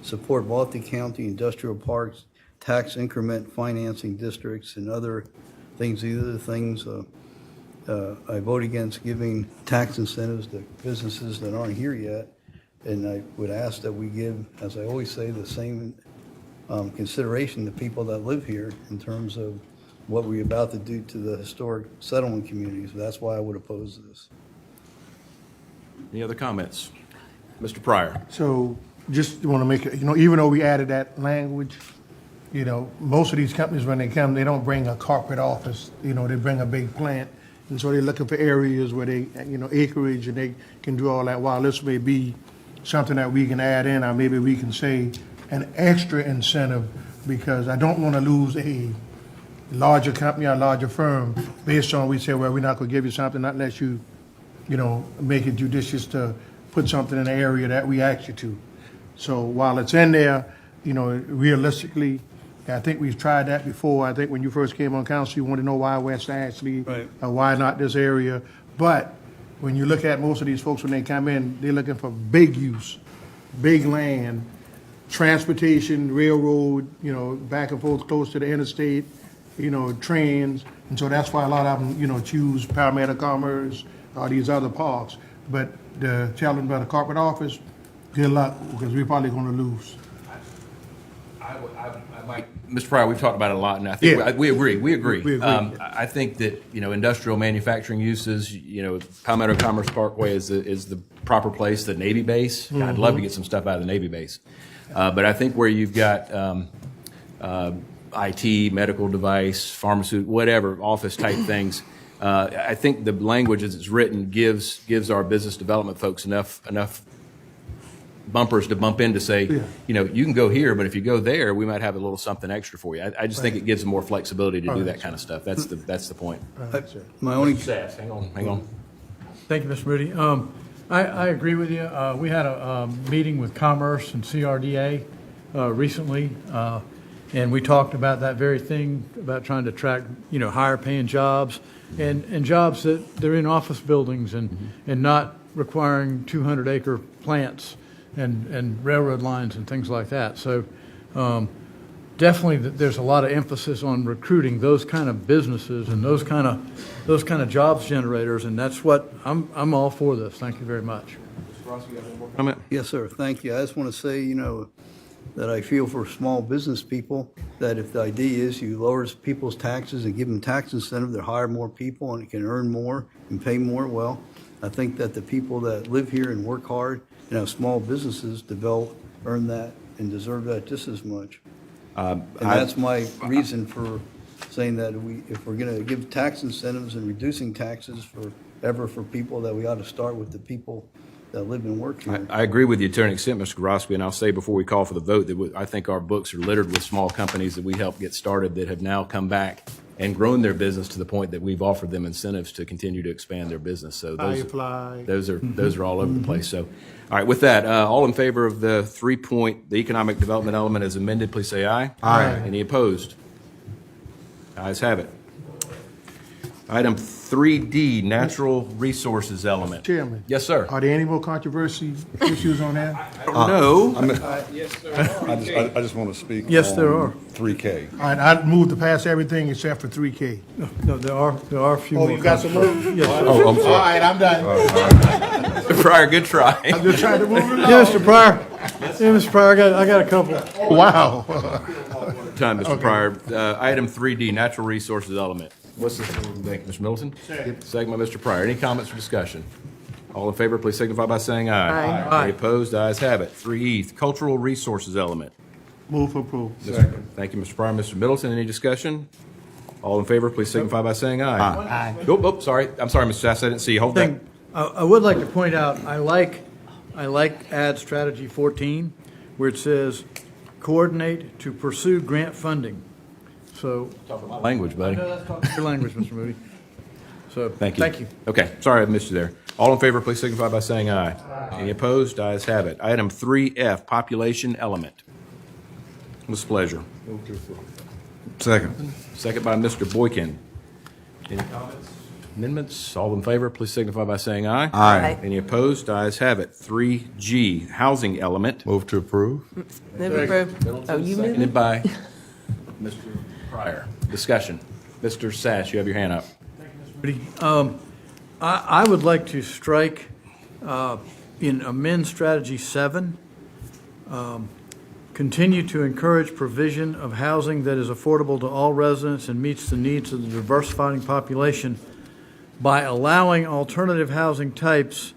Speaker 10: support multi-county industrial parks, tax increment financing districts, and other things. These are the things I vote against giving tax incentives to businesses that aren't here yet. And I would ask that we give, as I always say, the same consideration to people that live here in terms of what we're about to do to the historic settlement communities. That's why I would oppose this.
Speaker 2: Any other comments? Mr. Pryor?
Speaker 1: So just want to make it, even though we added that language, most of these companies, when they come, they don't bring a corporate office, they bring a big plant. And so they're looking for areas where they, acreage, and they can do all that. While this may be something that we can add in, or maybe we can say an extra incentive, because I don't want to lose a larger company or larger firm based on, we say, well, we're not going to give you something unless you, make it judicious to put something in the area that we asked you to. So while it's in there, realistically, I think we've tried that before. I think when you first came on council, you wanted to know why West Ashley,
Speaker 10: Right.
Speaker 1: or why not this area. But when you look at most of these folks, when they come in, they're looking for big use, big land, transportation, railroad, back and forth close to the interstate, trains. And so that's why a lot of them, choose Palmetto Commerce or these other parks. But the challenge by the corporate office, good luck, because we're probably going to lose.
Speaker 2: Mr. Pryor, we've talked about it a lot, and I think
Speaker 1: Yeah.
Speaker 2: we agree. We agree.
Speaker 1: We agree.
Speaker 2: I think that industrial manufacturing uses, Palmetto Commerce Parkway is the proper place. The Navy base. I'd love to get some stuff out of the Navy base, but I think where you've got IT, medical device, pharmaceutical, whatever, office type things. I think the language as it's written gives our business development folks enough bumpers to bump in to say, you can go here, but if you go there, we might have a little something extra for you. I just think it gives them more flexibility to do that kind of stuff. That's the point.
Speaker 10: My only
Speaker 2: Sass, hang on.
Speaker 12: Thank you, Mr. Moody. I agree with you. We had a meeting with Commerce and CRDA recently, and we talked about that very thing, about trying to attract, higher paying jobs and jobs that they're in office buildings and not requiring 200-acre plants and railroad lines and things like that. So definitely there's a lot of emphasis on recruiting those kind of businesses and those kind of jobs generators, and that's what I'm all for this. Thank you very much.
Speaker 2: Comment?
Speaker 10: Yes, sir. Thank you. I just want to say, that I feel for small business people, that if the idea is you lower people's taxes and give them tax incentive, they hire more people and can earn more and pay more, well, I think that the people that live here and work hard and have small businesses earn that and deserve that just as much. And that's my reason for saying that if we're going to give tax incentives and reducing taxes for people, that we ought to start with the people that live and work here.
Speaker 2: I agree with you to an extent, Mr. Grosby, and I'll say before we call for the vote that I think our books are littered with small companies that we helped get started that have now come back and grown their business to the point that we've offered them incentives to continue to expand their business. So those are all over the place. So, all right, with that, all in favor of the 3-point, the economic development element as amended, please say aye.
Speaker 8: Aye.
Speaker 2: Any opposed? Ayes have it. Item 3D, natural resources element.
Speaker 1: Chairman.
Speaker 2: Yes, sir.
Speaker 1: Are there any more controversy issues on that?
Speaker 2: No.
Speaker 6: I just want to speak.
Speaker 12: Yes, there are.
Speaker 6: 3K.
Speaker 1: All right, I moved to pass everything except for 3K.
Speaker 12: No, there are a few
Speaker 1: Oh,
Speaker 12: more.
Speaker 1: you got some more?
Speaker 12: Yes, sir.
Speaker 6: Oh, I'm
Speaker 1: All
Speaker 6: sorry.
Speaker 1: right, I'm done.
Speaker 2: Mr. Pryor, good try.
Speaker 1: I'm just trying to move it along.
Speaker 12: Yeah, Mr. Pryor. Yeah, Mr. Pryor, I got a couple.
Speaker 1: Wow.
Speaker 2: Time, Mr. Pryor. Item 3D, natural resources element. What's this? Thank you, Mr. Middleton. Second by Mr. Pryor. Any comments or discussion? All in favor, please signify by saying aye.
Speaker 13: Aye.
Speaker 2: Any opposed? Ayes have it. 3E, cultural resources element.
Speaker 1: Move for approval.
Speaker 2: Thank you, Mr. Pryor. Mr. Middleton, any discussion? All in favor, please signify by saying aye.
Speaker 1: Aye.
Speaker 2: Oh, sorry. I'm sorry, Mr. Sass. I didn't see you. Hold that.
Speaker 12: Thing, I would like to point out, I like ad strategy 14, where it says coordinate to pursue grant funding. So,
Speaker 2: Language, buddy.
Speaker 12: that's talking your language, Mr. Moody. So,
Speaker 2: Thank you.
Speaker 12: Thank you.
Speaker 2: Okay, sorry I missed you there. All in favor, please signify by saying aye. Any opposed? Ayes have it. Item 3F, population element. With pleasure.
Speaker 6: Second.
Speaker 2: Second by Mr. Boykin. Any comments? Amendments? All in favor, please signify by saying aye.
Speaker 6: Aye.
Speaker 2: Any opposed? Ayes have it. 3G, housing element.
Speaker 6: Move to approve.
Speaker 13: Move approved. Oh, you moved?
Speaker 2: Seconded by Mr. Pryor. Discussion. Mr. Sass, you have your hand up.
Speaker 12: I would like to strike in amend strategy 7, continue to encourage provision of housing that is affordable to all residents and meets the needs of the diversifying population by allowing alternative housing types,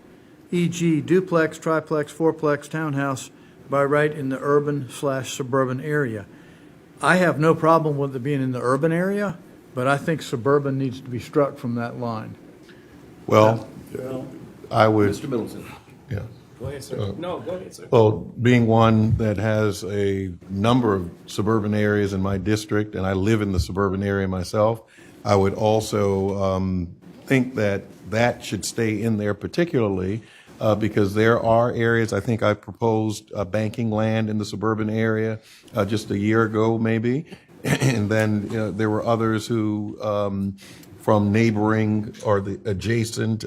Speaker 12: e.g. duplex, triplex, fourplex, townhouse, by right in the urban/suburban area. I have no problem with it being in the urban area, but I think suburban needs to be struck from that line.
Speaker 15: Well, I would,
Speaker 2: Mr. Middleton.
Speaker 15: yeah.
Speaker 2: Go ahead, sir. No, go ahead, sir.
Speaker 15: Well, being one that has a number of suburban areas in my district, and I live in the suburban area myself, I would also think that that should stay in there particularly because there are areas, I think I proposed banking land in the suburban area just a year ago maybe, and then there were others who from neighboring or the adjacent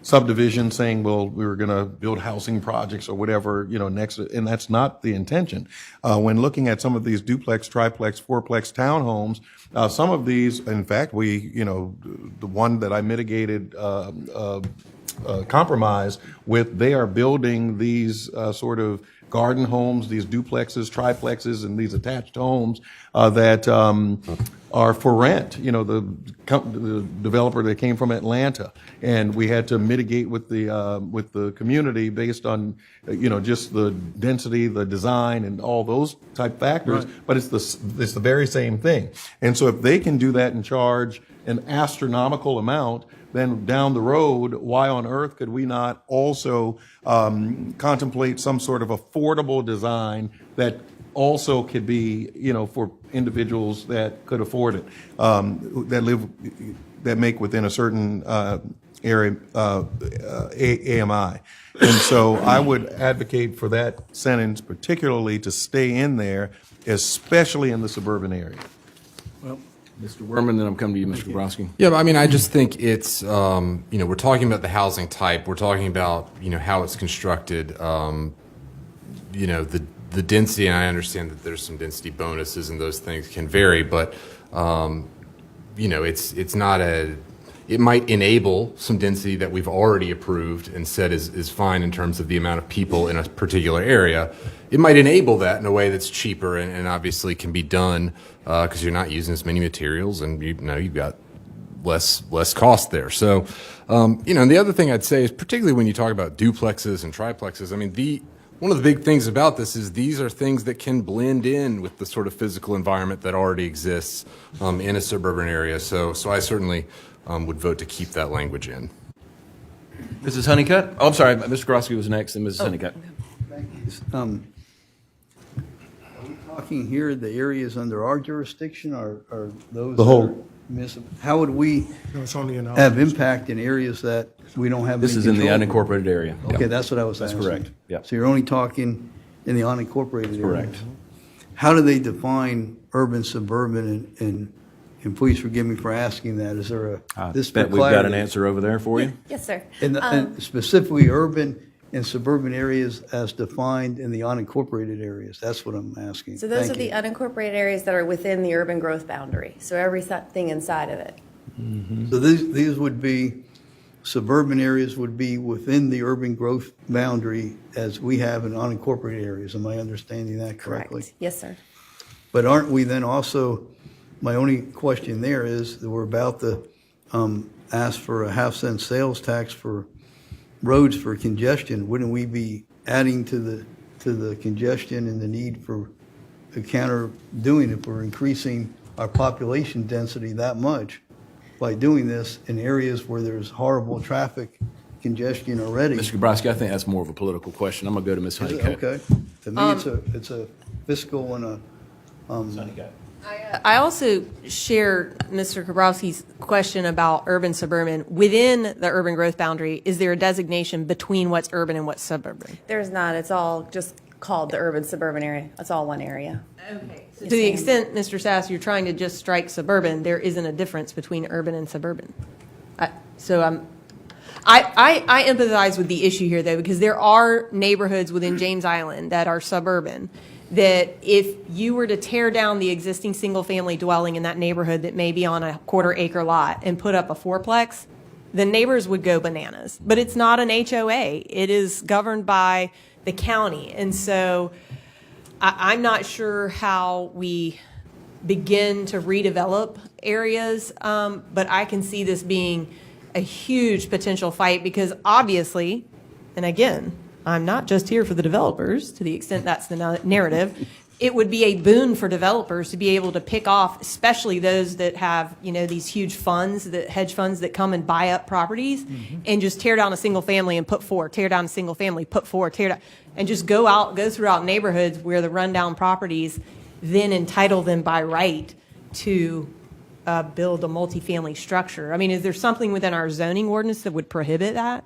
Speaker 15: subdivision saying, well, we were going to build housing projects or whatever, next, and that's not the intention. When looking at some of these duplex, triplex, fourplex townhomes, some of these, in fact, the one that I mitigated compromise with, they are building these sort of garden homes, these duplexes, triplexes, and these attached homes that are for rent. The developer that came from Atlanta, and we had to mitigate with the community based on just the density, the design, and all those type factors. Right. But it's the very same thing. And so if they can do that and charge an astronomical amount, then down the road, why on earth could we not also contemplate some sort of affordable design that also could be, for individuals that could afford it, that make within a certain area, AMI. And so I would advocate for that sentence particularly to stay in there, especially in the suburban area.
Speaker 2: Well, Mr. Werman, then I'm coming to you, Mr. Grosky.
Speaker 9: Yeah, but I just think it's, we're talking about the housing type. We're talking about, how it's constructed, the density, and I understand that there's some density bonuses and those things can vary, but, it's not it might enable some density that we've already approved and said is fine in terms of the amount of people in a particular area. It might enable that in a way that's cheaper and obviously can be done because you're not using as many materials and you've got less cost there. So, and the other thing I'd say is particularly when you talk about duplexes and triplexes, one of the big things about this is these are things that can blend in with the sort of physical environment that already exists in a suburban area. So I certainly would vote to keep that language in.
Speaker 2: Mrs. Honeycutt? Oh, I'm sorry. Mr. Grosky was next, and Mrs. Honeycutt.
Speaker 10: Thank you. Are we talking here, the areas under our jurisdiction, or those?
Speaker 15: The whole.
Speaker 10: How would we have impact in areas that we don't have any
Speaker 2: This is in the
Speaker 10: control
Speaker 2: unincorporated area.
Speaker 10: Okay,
Speaker 2: Yep.
Speaker 10: that's what I was asking.
Speaker 2: That's correct. Yeah.
Speaker 10: So you're only talking in the unincorporated area?
Speaker 2: Correct.
Speaker 10: How do they define urban, suburban, and please forgive me for asking that, is there this for
Speaker 2: Bet we've got
Speaker 10: clarity?
Speaker 2: an answer over there for you.
Speaker 11: Yes, sir.
Speaker 10: And specifically urban and suburban areas as defined in the unincorporated areas, that's what I'm asking.
Speaker 11: So those
Speaker 10: Thank
Speaker 11: are the
Speaker 10: you.
Speaker 11: unincorporated areas that are within the urban growth boundary, so everything inside of it.
Speaker 10: So these would be, suburban areas would be within the urban growth boundary as we have in unincorporated areas. Am I understanding that correctly?
Speaker 11: Correct. Yes, sir.
Speaker 10: But aren't we then also, my only question there is that we're about to ask for a half-cent sales tax for roads for congestion. Wouldn't we be adding to the congestion and the need for a counter doing if we're increasing our population density that much by doing this in areas where there's horrible traffic congestion already?
Speaker 2: Mr. Grosky, I think that's more of a political question. I'm going to go to Ms.
Speaker 10: Is it?
Speaker 2: Honeycutt.
Speaker 10: Okay. To me, it's a fiscal and a,
Speaker 2: Honeycutt.
Speaker 4: I also share Mr. Kabrowski's question about urban suburban. Within the urban growth boundary, is there a designation between what's urban and what's suburban?
Speaker 11: There's not, it's all just called the urban suburban area. It's all one area.
Speaker 4: Okay. So to the extent, Mr. Sass, you're trying to just strike suburban, there isn't a difference between urban and suburban. I empathize with the issue here, though, because there are neighborhoods within James Island that are suburban that if you were to tear down the existing single-family dwelling in that neighborhood that may be on a quarter-acre lot and put up a fourplex, the neighbors would go bananas. But it's not an HOA. It is governed by the county. And so I'm not sure how we begin to redevelop areas, but I can see this being a huge potential fight because obviously, and again, I'm not just here for the developers to the extent that's the narrative, it would be a boon for developers to be able to pick off, especially those that have, these huge funds, that hedge funds that come and buy up properties and just tear down a single family and put 4, tear down a single family, put 4, tear down, and just go throughout neighborhoods where the rundown properties then entitle them by right to build a multifamily structure. I mean, is there something within our zoning ordinance that would prohibit that?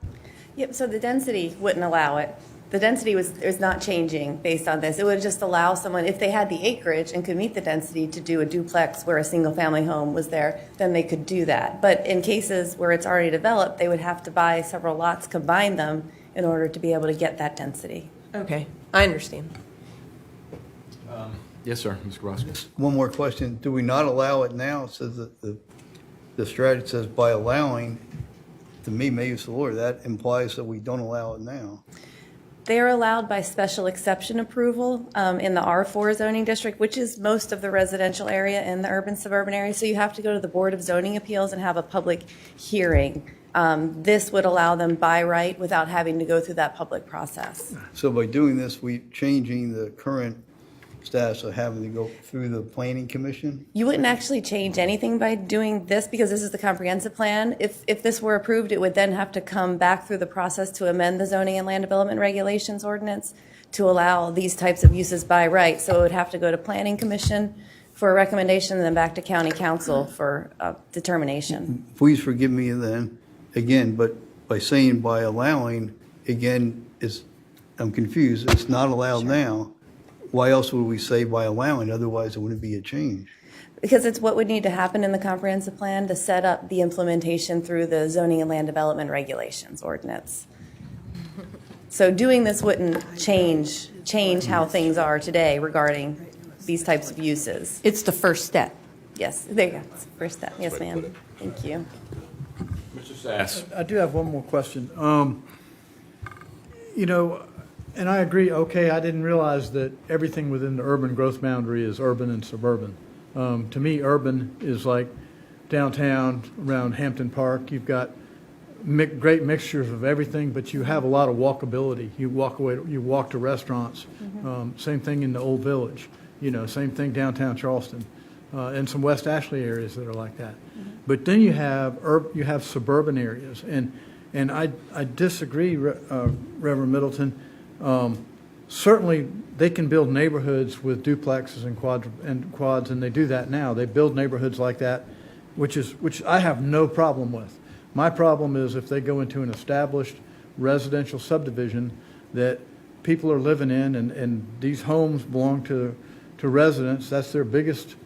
Speaker 11: Yep, so the density wouldn't allow it. The density is not changing based on this. It would just allow someone, if they had the acreage and could meet the density, to do a duplex where a single-family home was there, then they could do that. But in cases where it's already developed, they would have to buy several lots, combine them, in order to be able to get that density.
Speaker 4: Okay, I understand.
Speaker 2: Yes, sir, Mr. Grosky.
Speaker 10: One more question. Do we not allow it now? It says that the strategy says by allowing, to me, maybe it's the Lord, that implies that we don't allow it now.
Speaker 11: They are allowed by special exception approval in the R4 zoning district, which is most of the residential area in the urban suburban area. So you have to go to the Board of Zoning Appeals and have a public hearing. This would allow them by right without having to go through that public process.
Speaker 10: So by doing this, we're changing the current status of having to go through the planning commission?
Speaker 11: You wouldn't actually change anything by doing this because this is the comprehensive plan. If this were approved, it would then have to come back through the process to amend the zoning and land development regulations ordinance to allow these types of uses by right. So it would have to go to planning commission for a recommendation and then back to county council for determination.
Speaker 10: Please forgive me then, again, but by saying by allowing, again, I'm confused. It's not allowed now. Why else would we say by allowing? Otherwise, it wouldn't be a change.
Speaker 11: Because it's what would need to happen in the comprehensive plan to set up the implementation through the zoning and land development regulations ordinance. So doing this wouldn't change how things are today regarding these types of uses.
Speaker 4: It's the first step.
Speaker 11: Yes, there you go. It's the first step. Yes, ma'am. Thank you.
Speaker 2: Mr. Sass.
Speaker 12: I do have one more question. And I agree, okay, I didn't realize that everything within the urban growth boundary is urban and suburban. To me, urban is like downtown around Hampton Park. You've got great mixtures of everything, but you have a lot of walkability. You walk to restaurants. Same thing in the Old Village. Same thing downtown Charleston, and some West Ashley areas that are like that. But then you have suburban areas, and I disagree, Reverend Middleton. Certainly, they can build neighborhoods with duplexes and quads, and they do that now. They build neighborhoods like that, which I have no problem with. My problem is if they go into an established residential subdivision that people are living in, and these homes belong to residents. That's their biggest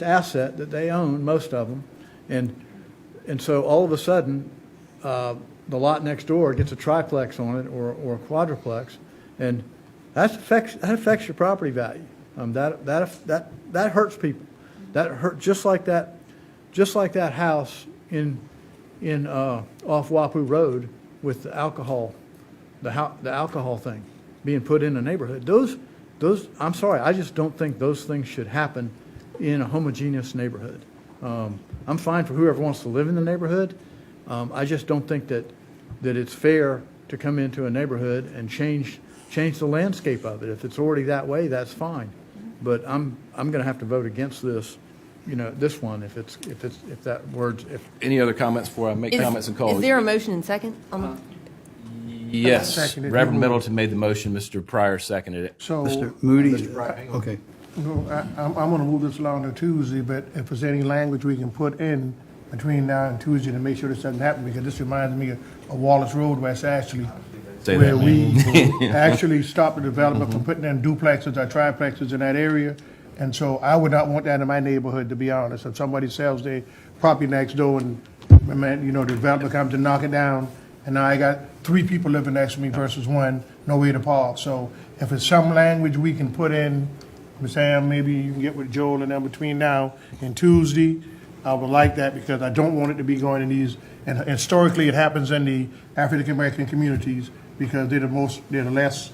Speaker 12: asset that they own, most of them, and so all of a sudden, the lot next door gets a triplex on it or a quadruplex. And that affects your property value. That hurts people. That hurt just like that house in off Wapu Road with the alcohol thing being put in a neighborhood. Those I'm sorry, I just don't think those things should happen in a homogeneous neighborhood. I'm fine for whoever wants to live in the neighborhood. I just don't think that it's fair to come into a neighborhood and change the landscape of it. If it's already that way, that's fine. But I'm going to have to vote against this, this one if that word's.
Speaker 2: Any other comments before I make comments and calls?
Speaker 4: Is there a motion and second?
Speaker 2: Yes.
Speaker 1: Seconded.
Speaker 2: Reverend Middleton made the motion. Mr. Pryor seconded it.
Speaker 1: So,
Speaker 10: Mr. Moody?
Speaker 2: Mr. Pryor, hang on.
Speaker 10: Okay.
Speaker 1: I'm going to move this along to Tuesday, but if there's any language we can put in between now and Tuesday to make sure this doesn't happen, because this reminds me of Wallace Road, West Ashley, where we actually stopped the development from putting in duplexes or triplexes in that area. And so I would not want that in my neighborhood, to be honest. If somebody sells their property next door and, the developer comes to knock it down, and now I got 3 people living next to me versus 1, no way to park. So if it's some language we can put in, Ms. Ham, maybe you can get with Joel and them between now and Tuesday, I would like that because I don't want it to be going in these, and historically it happens in the African American communities because they're the less,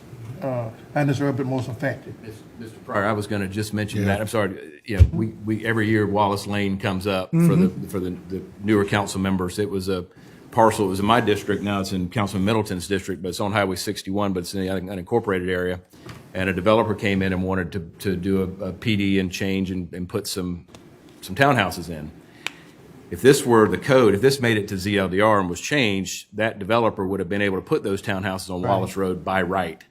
Speaker 1: undeserved, most affected.
Speaker 2: Mr. Pryor, I was going to just mention that. I'm sorry. You know, we every year Wallace Lane comes up for the newer council members. It was a parcel. It was in my district. Now it's in Councilman Middleton's district, but it's on Highway 61, but it's in the unincorporated area. And a developer came in and wanted to do a PD and change and put some townhouses in. If this were the code, if this made it to ZLDR and was changed, that developer would have been able to put those townhouses on Wallace Road by right.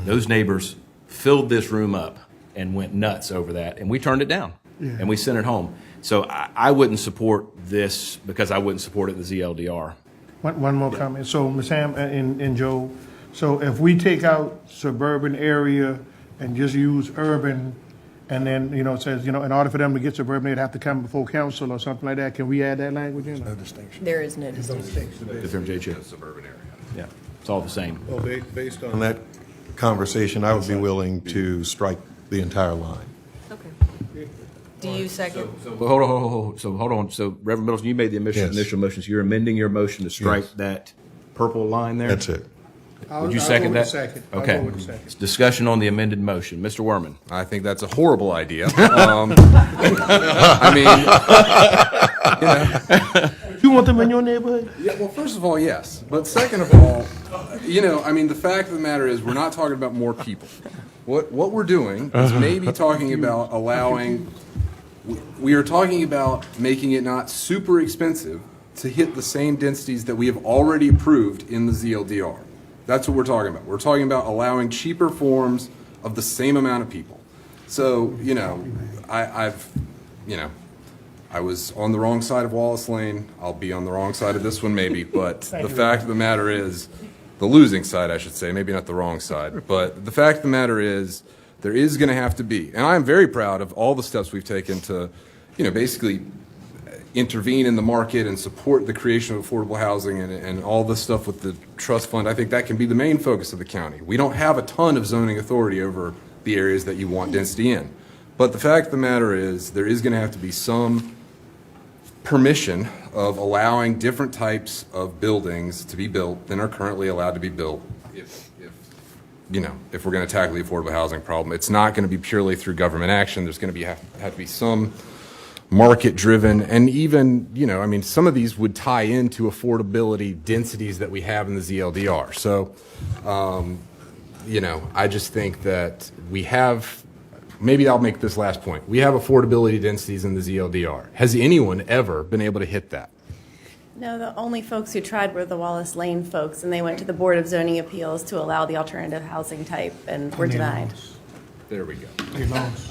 Speaker 2: Those neighbors filled this room up and went nuts over that, and we turned it down, and we sent it home. So I wouldn't support this because I wouldn't support it in the ZLDR.
Speaker 1: One more comment. So, Ms. Ham and Joe, so if we take out suburban area and just use urban, and then, you know, it says, you know, in order for them to get suburban, they'd have to come before council or something like that, can we add that language in? No distinction.
Speaker 4: There is no distinction.
Speaker 2: Suburban area. Yeah, it's all the same.
Speaker 15: Well, based on that conversation, I would be willing to strike the entire line.
Speaker 4: Okay. Do you second?
Speaker 2: So hold on. So Reverend Middleton, you made the initial motion. So you're amending your motion to strike that purple line there?
Speaker 15: That's it.
Speaker 2: Would you second that?
Speaker 1: I'll
Speaker 2: Okay.
Speaker 1: go with the second.
Speaker 2: Discussion on the amended motion. Mr. Werman.
Speaker 9: I think that's a horrible idea. I mean,
Speaker 1: You want them in your neighborhood?
Speaker 9: yeah, well, first of all, yes. But second of all, you know, I mean, the fact of the matter is we're not talking about more people. What we're doing is maybe talking about allowing, we are talking about making it not super expensive to hit the same densities that we have already approved in the ZLDR. That's what we're talking about. We're talking about allowing cheaper forms of the same amount of people. So, you know, I was on the wrong side of Wallace Lane. I'll be on the wrong side of this one maybe, but the fact of the matter is, the losing side, I should say, maybe not the wrong side, but the fact of the matter is, there is going to have to be, and I'm very proud of all the steps we've taken to, you know, basically intervene in the market and support the creation of affordable housing and all this stuff with the trust fund. I think that can be the main focus of the county. We don't have a ton of zoning authority over the areas that you want density in. But the fact of the matter is, there is going to have to be some permission of allowing different types of buildings to be built than are currently allowed to be built if we're going to tackle the affordable housing problem. It's not going to be purely through government action. There's going to have to be some market-driven, and even, you know, I mean, some of these would tie into affordability densities that we have in the ZLDR. So, you know, I just think that we have, maybe I'll make this last point. We have affordability densities in the ZLDR. Has anyone ever been able to hit that?
Speaker 11: No, the only folks who tried were the Wallace Lane folks, and they went to the Board of Zoning Appeals to allow the alternative housing type and were denied.
Speaker 9: There we go.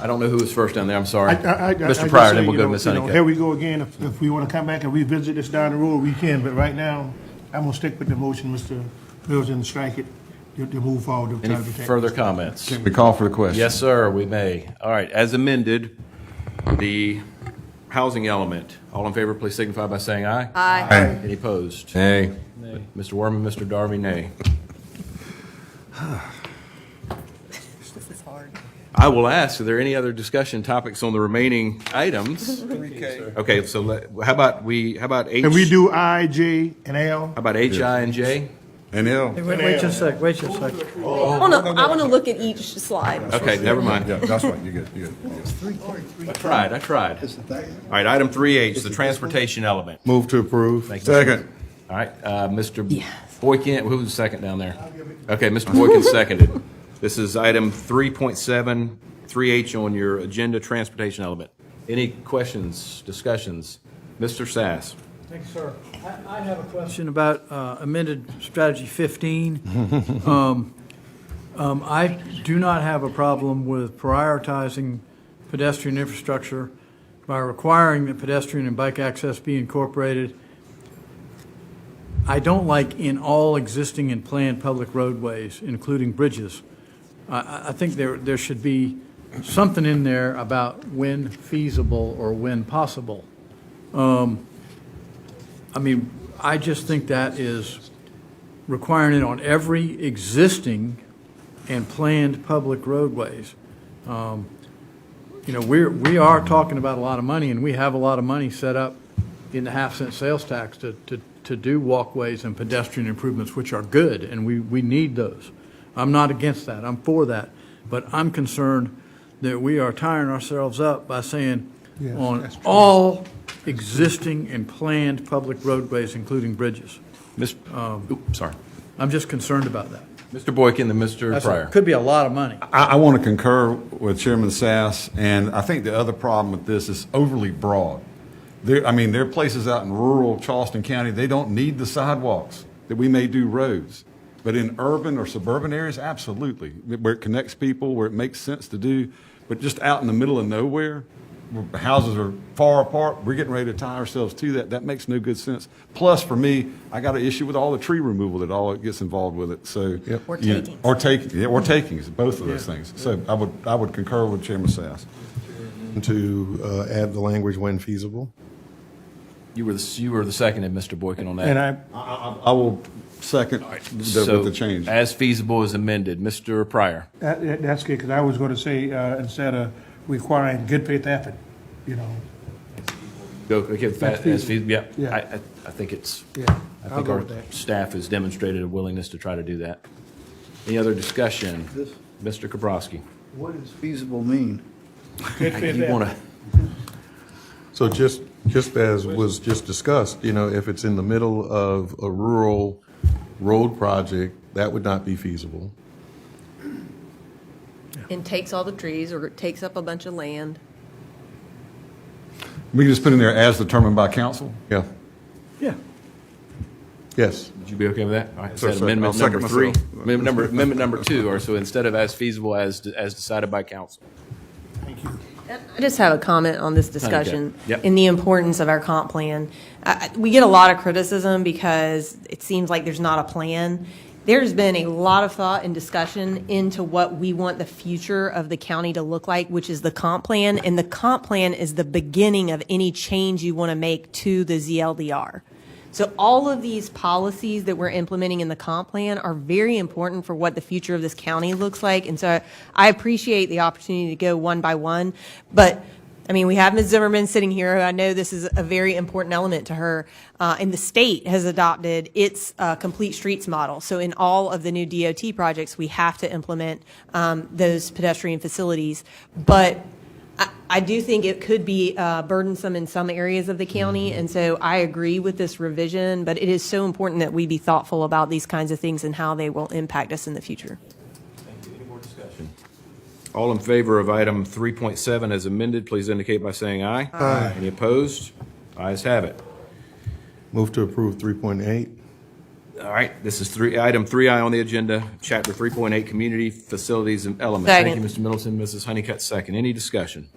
Speaker 2: I don't know who was first down there. I'm sorry.
Speaker 1: I
Speaker 2: Mr. Pryor, then we'll go to Ms. Honeycutt.
Speaker 1: Here we go again. If we want to come back and revisit this down the road, we can. But right now, I'm going to stick with the motion, Mr. Mills, and strike it to move forward.
Speaker 2: Any further comments?
Speaker 6: We call for the question.
Speaker 2: Yes, sir, we may. All right, as amended, the housing element. All in favor, please signify by saying aye.
Speaker 11: Aye.
Speaker 2: Any opposed?
Speaker 9: Nay.
Speaker 2: Mr. Werman, Mr. Darby, nay.
Speaker 4: This is hard.
Speaker 2: I will ask, are there any other discussion topics on the remaining items? Okay, so how about H?
Speaker 1: Can we do I, J, and L?
Speaker 2: How about H, I, and J?
Speaker 6: And L.
Speaker 12: Wait just a sec.
Speaker 4: I want to look at each slide.
Speaker 2: Okay, never mind.
Speaker 6: Yeah, that's right. You get.
Speaker 2: I tried. All right, item 3H, the transportation element.
Speaker 15: Move to approve.
Speaker 6: Second.
Speaker 2: All right, Mr. Boykin, who was the second down there? Okay, Mr. Boykin seconded. This is item 3.7, 3H on your agenda, transportation element. Any questions, discussions? Mr. Sass.
Speaker 12: Thank you, sir. I have a question about amended strategy 15. I do not have a problem with prioritizing pedestrian infrastructure by requiring that pedestrian and bike access be incorporated. I don't like in all existing and planned public roadways, including bridges. I think there should be something in there about when feasible or when possible. I mean, I just think that is requiring it on every existing and planned public roadways. you know, we are talking about a lot of money, and we have a lot of money set up in the half-cent sales tax to do walkways and pedestrian improvements, which are good, and we need those. I'm not against that. I'm for that. But I'm concerned that we are tiring ourselves up by saying
Speaker 1: Yes,
Speaker 12: on
Speaker 1: that's true.
Speaker 12: all existing and planned public roadways, including bridges.
Speaker 2: Sorry.
Speaker 12: I'm just concerned about that.
Speaker 2: Mr. Boykin and Mr.
Speaker 12: That's
Speaker 2: Pryor.
Speaker 12: could be a lot of money.
Speaker 6: I want to concur with Chairman Sass, and I think the other problem with this is overly broad. There are places out in rural Charleston County, they don't need the sidewalks that we may do roads. But in urban or suburban areas, absolutely, where it connects people, where it makes sense to do. But just out in the middle of nowhere, where houses are far apart, we're getting ready to tie ourselves to that. That makes no good sense. Plus, for me, I got an issue with all the tree removal that all gets involved with it. So,
Speaker 4: Or
Speaker 6: takings, both of those things. So I would concur with Chairman Sass.
Speaker 15: To add the language when feasible.
Speaker 2: You were the second, Mr. Boykin, on that.
Speaker 1: And
Speaker 6: I will second with the change.
Speaker 2: As feasible as amended. Mr. Pryor.
Speaker 1: that's good, because I was going to say, instead of requiring good faith effort, you know.
Speaker 2: Go, okay,
Speaker 1: That's
Speaker 2: as
Speaker 1: feasible.
Speaker 2: yeah.
Speaker 1: Yeah.
Speaker 2: I think it's,
Speaker 1: Yeah,
Speaker 2: I
Speaker 1: I'll
Speaker 2: think
Speaker 1: go
Speaker 2: our
Speaker 1: with that.
Speaker 2: staff has demonstrated a willingness to try to do that. Any other discussion? Mr. Kabrowski.
Speaker 10: What does feasible mean?
Speaker 2: You want to,
Speaker 15: So just as was just discussed, you know, if it's in the middle of a rural road project, that would not be feasible.
Speaker 4: And takes all the trees or takes up a bunch of land.
Speaker 6: We can just put in there as determined by council.
Speaker 15: Yeah.
Speaker 12: Yeah.
Speaker 15: Yes.
Speaker 2: would you be okay with that? All right,
Speaker 6: Sir,
Speaker 2: so
Speaker 6: sir,
Speaker 2: amendment
Speaker 6: I'll second
Speaker 2: number 3.
Speaker 6: myself.
Speaker 2: Amendment number 2, or so instead of as feasible as decided by council.
Speaker 4: I just have a comment on this discussion
Speaker 2: Yep.
Speaker 4: in the importance of our comp plan. We get a lot of criticism because it seems like there's not a plan. There's been a lot of thought and discussion into what we want the future of the county to look like, which is the comp plan. And the comp plan is the beginning of any change you want to make to the ZLDR. So all of these policies that we're implementing in the comp plan are very important for what the future of this county looks like. And so I appreciate the opportunity to go one by one. But, I mean, we have Ms. Zimmerman sitting here. I know this is a very important element to her. And the state has adopted its complete streets model. So in all of the new DOT projects, we have to implement those pedestrian facilities. But I do think it could be burdensome in some areas of the county, and so I agree with this revision, but it is so important that we be thoughtful about these kinds of things and how they will impact us in the future.
Speaker 2: Thank you. Any more discussion? All in favor of item 3.7 as amended, please indicate by saying aye. Aye. Any opposed? Ayes have it.
Speaker 15: Move to approve 3.8.
Speaker 2: All right, this is item 3I on the agenda, chapter 3.8, community facilities and elements.
Speaker 4: Second.
Speaker 2: Thank you, Mr. Middleton. Mrs. Honeycutt, second. Any discussion?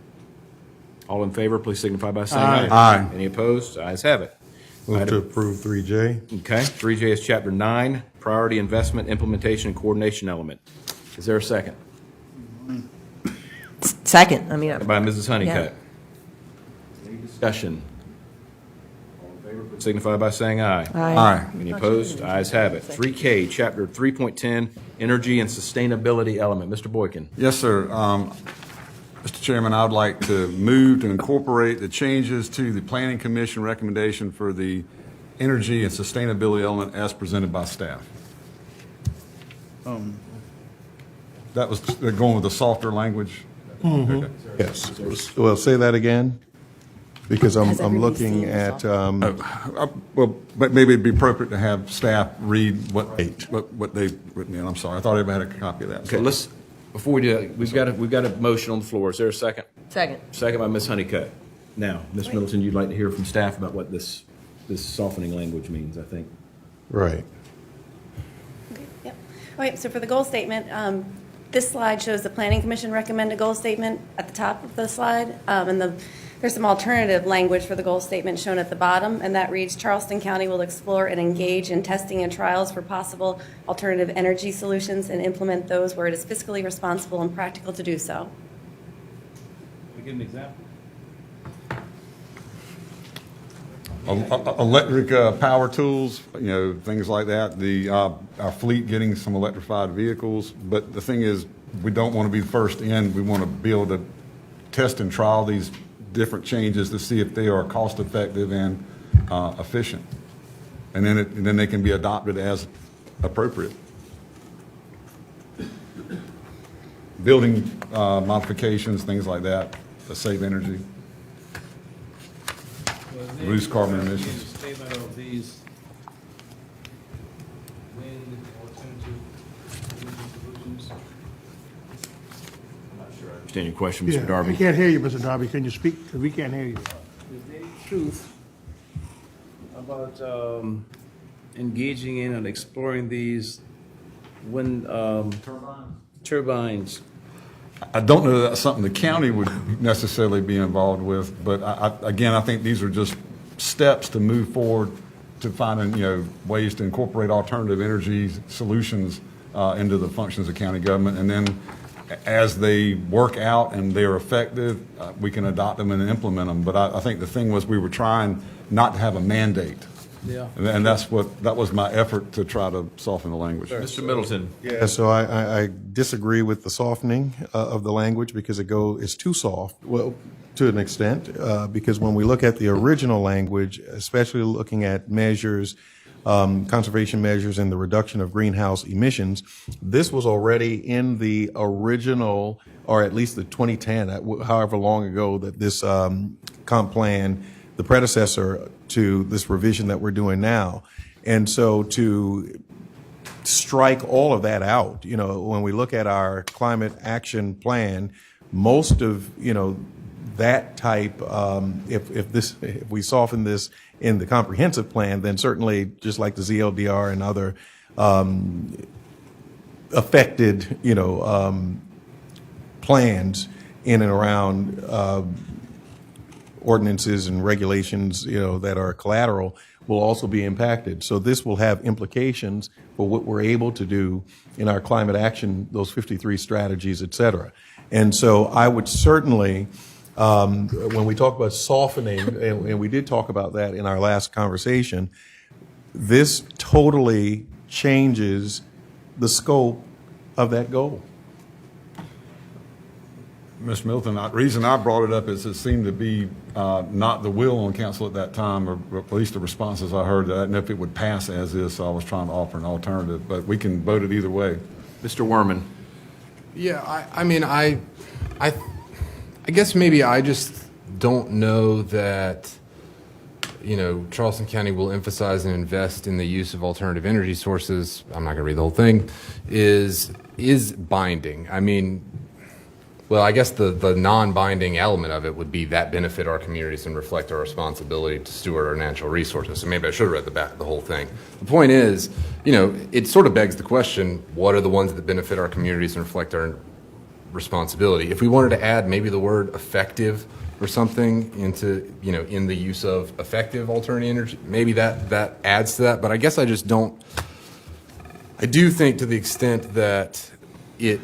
Speaker 2: All in favor, please signify by saying aye.
Speaker 6: Aye.
Speaker 2: Any opposed? Ayes have it.
Speaker 15: Move to approve 3J.
Speaker 2: Okay, 3J is chapter 9, priority investment, implementation, and coordination element. Is there a second?
Speaker 4: Second, I mean,
Speaker 2: By Mrs. Honeycutt. Any discussion? All in favor, please signify by saying aye.
Speaker 6: Aye.
Speaker 2: Any opposed? Ayes have it. 3K, chapter 3.10, energy and sustainability element. Mr. Boykin.
Speaker 6: Yes, sir. Mr. Chairman, I would like to move to incorporate the changes to the Planning Commission recommendation for the energy and sustainability element as presented by staff. That was going with the softer language. Okay.
Speaker 15: Yes. Well, say that again, because
Speaker 4: Has
Speaker 15: I'm
Speaker 4: everybody
Speaker 15: looking
Speaker 4: seen the
Speaker 15: at,
Speaker 6: Well, but maybe it'd be appropriate to have staff read what they've written in. I'm sorry. I thought everybody had a copy of that.
Speaker 2: Okay, let's, before we do that, we've got a motion on the floor. Is there a second?
Speaker 4: second.
Speaker 2: Second by Ms. Honeycutt. Now, Ms. Middleton, you'd like to hear from staff about what this softening language means, I think.
Speaker 15: right.
Speaker 11: Yep. Okay, so for the goal statement, this slide shows the Planning Commission recommended goal statement at the top of the slide. And there's some alternative language for the goal statement shown at the bottom, and that reads, Charleston County will explore and engage in testing and trials for possible alternative energy solutions and implement those where it is fiscally responsible and practical to do so.
Speaker 5: Can we get an example?
Speaker 6: Electric power tools, things like that. Our fleet getting some electrified vehicles. But the thing is, we don't want to be first in. We want to be able to test and trial these different changes to see if they are cost-effective and efficient. And then they can be adopted as appropriate. Building modifications, things like that, to save energy, reduce carbon emissions.
Speaker 5: Statement of these wind alternative energy solutions. I'm not sure I
Speaker 2: Understand your question,
Speaker 1: Yeah,
Speaker 2: Mr. Darby.
Speaker 1: I can't hear you, Mr. Darby. Can you speak? Because we can't hear you.
Speaker 5: Is there any truth about engaging in and exploring these wind turbines?
Speaker 6: I don't know that that's something the county would necessarily be involved with, but again, I think these are just steps to move forward to finding, ways to incorporate alternative energy solutions into the functions of county government. And then as they work out and they're effective, we can adopt them and implement them. But I think the thing was we were trying not to have a mandate.
Speaker 5: Yeah.
Speaker 6: And that was my effort to try to soften the language.
Speaker 2: Mr. Middleton.
Speaker 15: Yeah, so I disagree with the softening of the language because it's too soft, well, to an extent, because when we look at the original language, especially looking at measures, conservation measures and the reduction of greenhouse emissions, this was already in the original, or at least the 2010, however long ago that this comp plan, the predecessor to this revision that we're doing now. And so to strike all of that out, when we look at our climate action plan, most of, that type, if we soften this in the comprehensive plan, then certainly just like the ZLDR and other affected, plans in and around ordinances and regulations, that are collateral will also be impacted. So this will have implications for what we're able to do in our climate action, those 53 strategies, et cetera. And so I would certainly, when we talk about softening, and we did talk about that in our last conversation, this totally changes the scope of that goal.
Speaker 6: Ms. Milton, the reason I brought it up is it seemed to be not the will on council at that time, or at least the responses I heard. I didn't know if it would pass as is, so I was trying to offer an alternative. But we can vote it either way.
Speaker 2: Mr. Werman.
Speaker 9: Yeah, I guess maybe I just don't know that, Charleston County will emphasize and invest in the use of alternative energy sources. I'm not going to read the whole thing. Is binding. Well, I guess the non-binding element of it would be that benefit our communities and reflect our responsibility to steward our natural resources. So maybe I should have read the whole thing. The point is, it sort of begs the question, what are the ones that benefit our communities and reflect our responsibility? If we wanted to add maybe the word effective or something into, in the use of effective alternative energy, maybe that adds to that. But I guess I just don't, I do think to the extent that it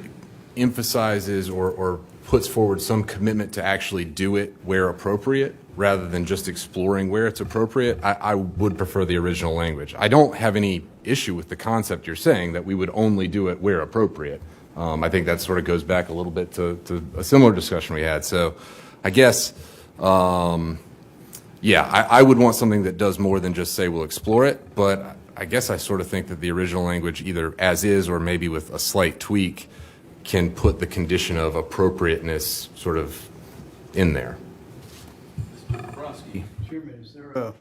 Speaker 9: emphasizes or puts forward some commitment to actually do it where appropriate rather than just exploring where it's appropriate, I would prefer the original language. I don't have any issue with the concept you're saying that we would only do it where appropriate. I think that sort of goes back a little bit to a similar discussion we had. So I guess, I would want something that does more than just say we'll explore it, but I guess I sort of think that the original language, either as is or maybe with a slight tweak, can put the condition of appropriateness sort of in there.
Speaker 10: Chairman, is there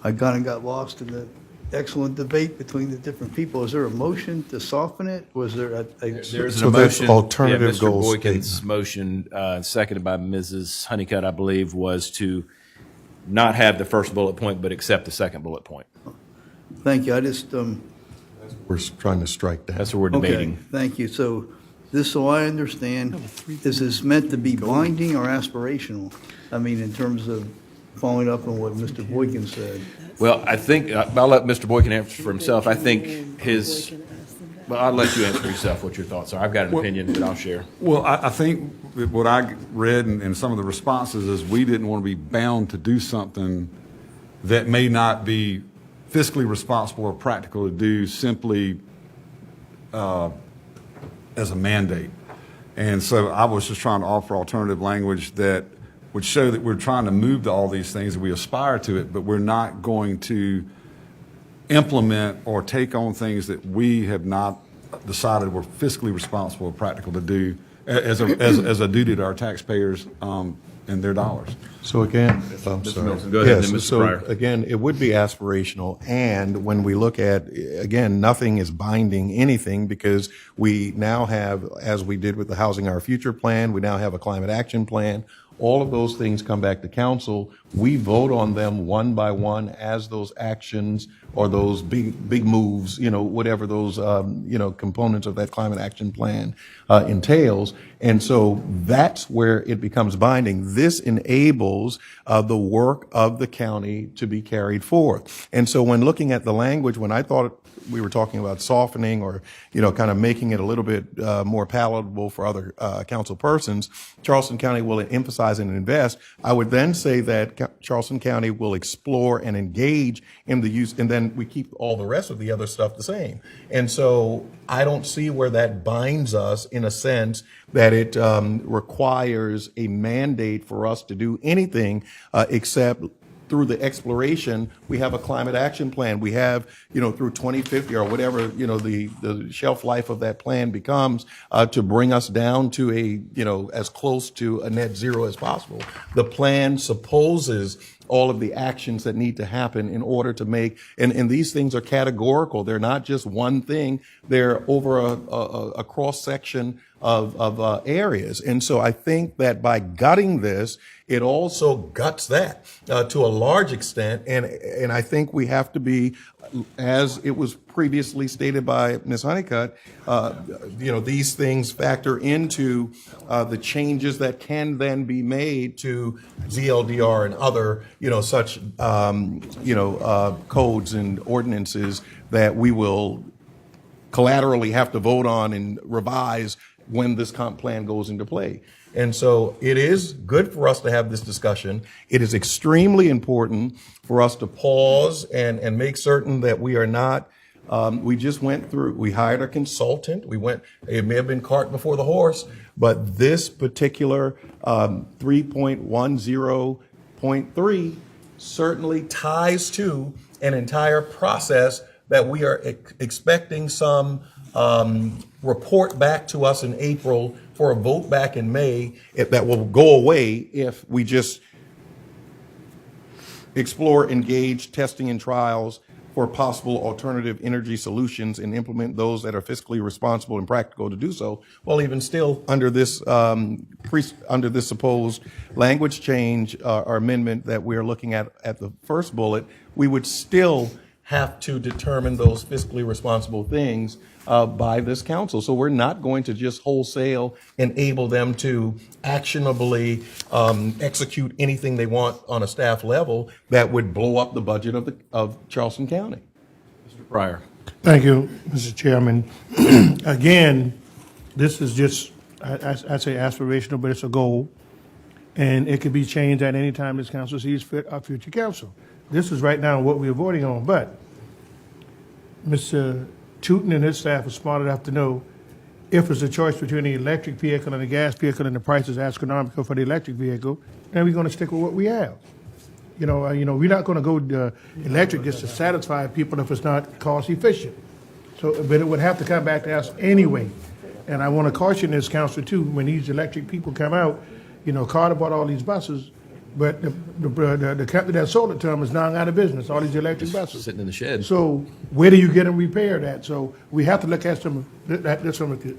Speaker 10: I kind of got lost in the excellent debate between the different people. Is there a motion to soften it? Was there
Speaker 2: There's
Speaker 15: So
Speaker 2: a
Speaker 15: that's
Speaker 2: motion.
Speaker 15: alternative
Speaker 2: Mr.
Speaker 15: goal
Speaker 2: Boykin's motion, seconded by Mrs. Honeycutt, I believe, was to not have the first bullet point, but accept the second bullet point.
Speaker 10: Thank you. I just,
Speaker 15: We're trying to strike that.
Speaker 2: That's what we're debating.
Speaker 10: okay, thank you. So I understand, is this meant to be binding or aspirational? In terms of following up on what Mr. Boykin said.
Speaker 2: Well, I think, I'll let Mr. Boykin answer for himself. I think well, I'll let you answer for yourself what your thoughts are. I've got an opinion that I'll share.
Speaker 6: Well, I think that what I read in some of the responses is we didn't want to be bound to do something that may not be fiscally responsible or practical to do simply as a mandate. And so I was just trying to offer alternative language that would show that we're trying to move to all these things, and we aspire to it, but we're not going to implement or take on things that we have not decided we're fiscally responsible or practical to do as a duty to our taxpayers and their dollars.
Speaker 15: So again, I'm
Speaker 2: Mr.
Speaker 15: sorry.
Speaker 2: Milton, go ahead,
Speaker 15: Yes,
Speaker 2: and then Mr.
Speaker 15: so
Speaker 2: Pryor.
Speaker 15: again, it would be aspirational, and when we look at, again, nothing is binding anything because we now have, as we did with the Housing Our Future plan, we now have a climate action plan. All of those things come back to council. We vote on them one by one as those actions or those big moves, whatever those, components of that climate action plan entails. And so that's where it becomes binding. This enables the work of the county to be carried forth. And so when looking at the language, when I thought we were talking about softening or, kind of making it a little bit more palatable for other council persons, Charleston County will emphasize and invest. I would then say that Charleston County will explore and engage in the use, and then we keep all the rest of the other stuff the same. And so I don't see where that binds us in a sense that it requires a mandate for us to do anything except through the exploration. We have a climate action plan. We have, through 2050 or whatever, the shelf life of that plan becomes to bring us down to as close to a net zero as possible. The plan supposes all of the actions that need to happen in order to make, and these things are categorical. They're not just one thing. They're over a cross section of areas. And so I think that by gutting this, it also guts that to a large extent. And I think we have to be, as it was previously stated by Ms. Honeycutt, these things factor into the changes that can then be made to ZLDR and other, such, codes and ordinances that we will collaterally have to vote on and revise when this comp plan goes into play. And so it is good for us to have this discussion. It is extremely important for us to pause and make certain that we are not, we hired a consultant. It may have been cart before the horse, but this particular 3.10.3 certainly ties to an entire process that we are expecting some report back to us in April for a vote back in May that will go away if we just explore, engage, testing and trials for possible alternative energy solutions and implement those that are fiscally responsible and practical to do so. Well, even still, under this under this supposed language change or amendment that we are looking at the first bullet, we would still have to determine those fiscally responsible things by this council. So we're not going to just wholesale enable them to actionably execute anything they want on a staff level that would blow up the budget of Charleston County.
Speaker 2: Mr. Pryor.
Speaker 1: Thank you, Mr. Chairman. Again, this is just, I say aspirational, but it's a goal. And it could be changed at any time this council sees fit, our future council. This is right now what we're voting on, but Mr. Tootin and his staff are smart enough to know if it's a choice between the electric vehicle and the gas vehicle and the price is astronomical for the electric vehicle, then we're going to stick with what we have. We're not going to go electric just to satisfy people if it's not cost efficient. So, but it would have to come back to us anyway. And I want to caution this council too, when these electric people come out, Carter bought all these buses, but the company that sold it to them is now out of business, all these electric buses.
Speaker 2: Sitting in the shed.
Speaker 1: So where do you get them repaired at? So we have to look at some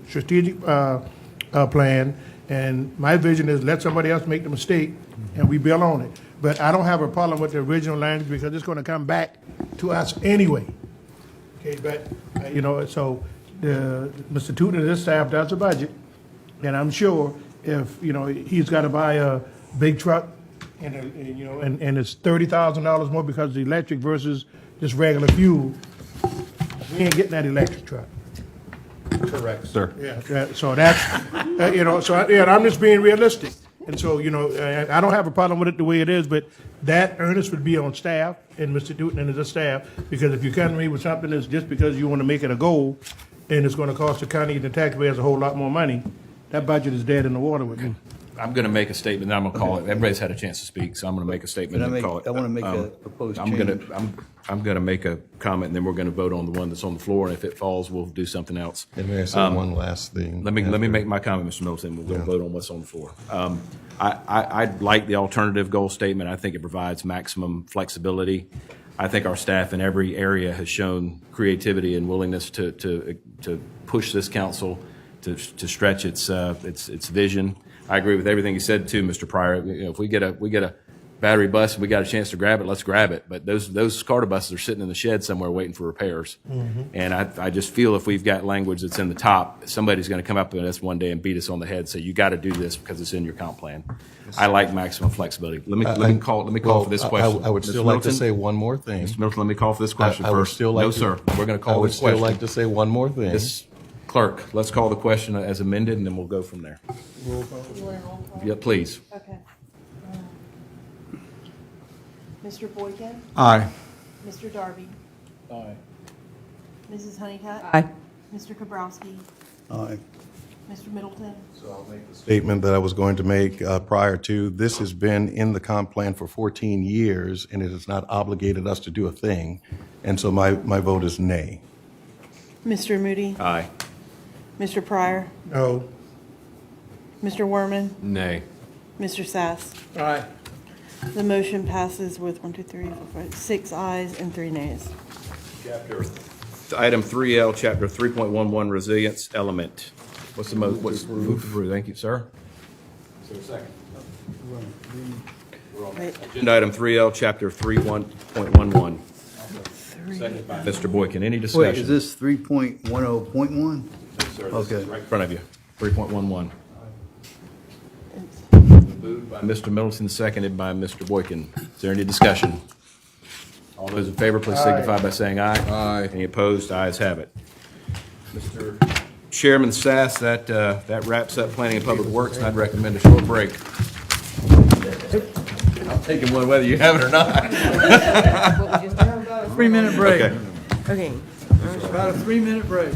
Speaker 1: strategic plan. And my vision is let somebody else make the mistake and we build on it. But I don't have a problem with the original language because it's going to come back to us anyway. Okay, but, so Mr. Tootin and his staff does a budget, and I'm sure if, he's got to buy a big truck and it's $30,000 more because of the electric versus just regular fuel, we ain't getting that electric truck.
Speaker 15: Correct, sir.
Speaker 1: Yeah, so that's, I'm just being realistic. And so, I don't have a problem with it the way it is, but that earnest would be on staff and Mr. Tootin and his staff, because if you come to me with something that's just because you want to make it a goal and it's going to cost the county and the taxpayers a whole lot more money, that budget is dead in the water with me.
Speaker 2: I'm going to make a statement, then I'm going to call it. Everybody's had a chance to speak, so I'm going to make a statement
Speaker 10: Can I
Speaker 2: and call it.
Speaker 10: I want to make a proposed
Speaker 2: I'm
Speaker 10: change.
Speaker 2: I'm going to make a comment, and then we're going to vote on the one that's on the floor, and if it falls, we'll do something else.
Speaker 15: And may I say one last thing?
Speaker 2: Let me make my comment, Mr. Middleton. We'll vote on what's on the floor. I like the alternative goal statement. I think it provides maximum flexibility. I think our staff in every area has shown creativity and willingness to push this council to stretch its vision. I agree with everything you said too, Mr. Pryor. You know, if we get a battery bus and we got a chance to grab it, let's grab it. But those Carter buses are sitting in the shed somewhere waiting for repairs. And I just feel if we've got language that's in the top, somebody's going to come up with us one day and beat us on the head and say, you got to do this because it's in your comp plan. I like maximum flexibility. Let me call for this question.
Speaker 15: I would
Speaker 2: Mr.
Speaker 15: still like to
Speaker 2: Middleton?
Speaker 15: say one more thing.
Speaker 2: Mr. Middleton, let me call for this question
Speaker 15: I would
Speaker 2: first.
Speaker 15: still like
Speaker 2: No,
Speaker 15: to-
Speaker 2: sir. We're going to
Speaker 15: I
Speaker 2: call
Speaker 15: would
Speaker 2: this
Speaker 15: still
Speaker 2: question.
Speaker 15: like to say one more thing.
Speaker 2: This clerk, let's call the question as amended, and then we'll go from there. Yeah, please.
Speaker 13: Okay. Mr. Boykin?
Speaker 12: Aye.
Speaker 13: Mr. Darby? Aye. Mrs. Honeycutt?
Speaker 4: Aye.
Speaker 13: Mr. Kabrowski?
Speaker 10: Aye.
Speaker 13: Mr. Middleton?
Speaker 15: Statement that I was going to make prior to, this has been in the comp plan for 14 years, and it has not obligated us to do a thing. And so my vote is nay.
Speaker 13: Mr. Moody?
Speaker 2: Aye.
Speaker 13: Mr. Pryor?
Speaker 1: No.
Speaker 13: Mr. Werman?
Speaker 9: Nay.
Speaker 13: Mr. Sass?
Speaker 12: Aye.
Speaker 13: The motion passes with 6 ayes and 3 nays.
Speaker 2: Item 3L, Chapter 3.11, Resilience Element. What's the what's moved through? Thank you, sir. Is there a second?
Speaker 13: Wait,
Speaker 2: Agenda item 3L, Chapter 3.11. Second by Mr. Boykin. Any discussion?
Speaker 10: Wait, is this 3.10.1?
Speaker 2: Sir, this
Speaker 10: Okay.
Speaker 2: is right in front of you. 3.11. Moved by Mr. Middleton, seconded by Mr. Boykin. Is there any discussion? All those in favor, please signify by saying aye.
Speaker 9: Aye.
Speaker 2: Any opposed? Ayes have it. Mr. Chairman Sass, that wraps up Planning and Public Works, and I'd recommend a short break. I'm taking one whether you have it or not.
Speaker 12: 3-minute break.
Speaker 2: Okay.
Speaker 13: Okay.
Speaker 12: About a 3-minute break.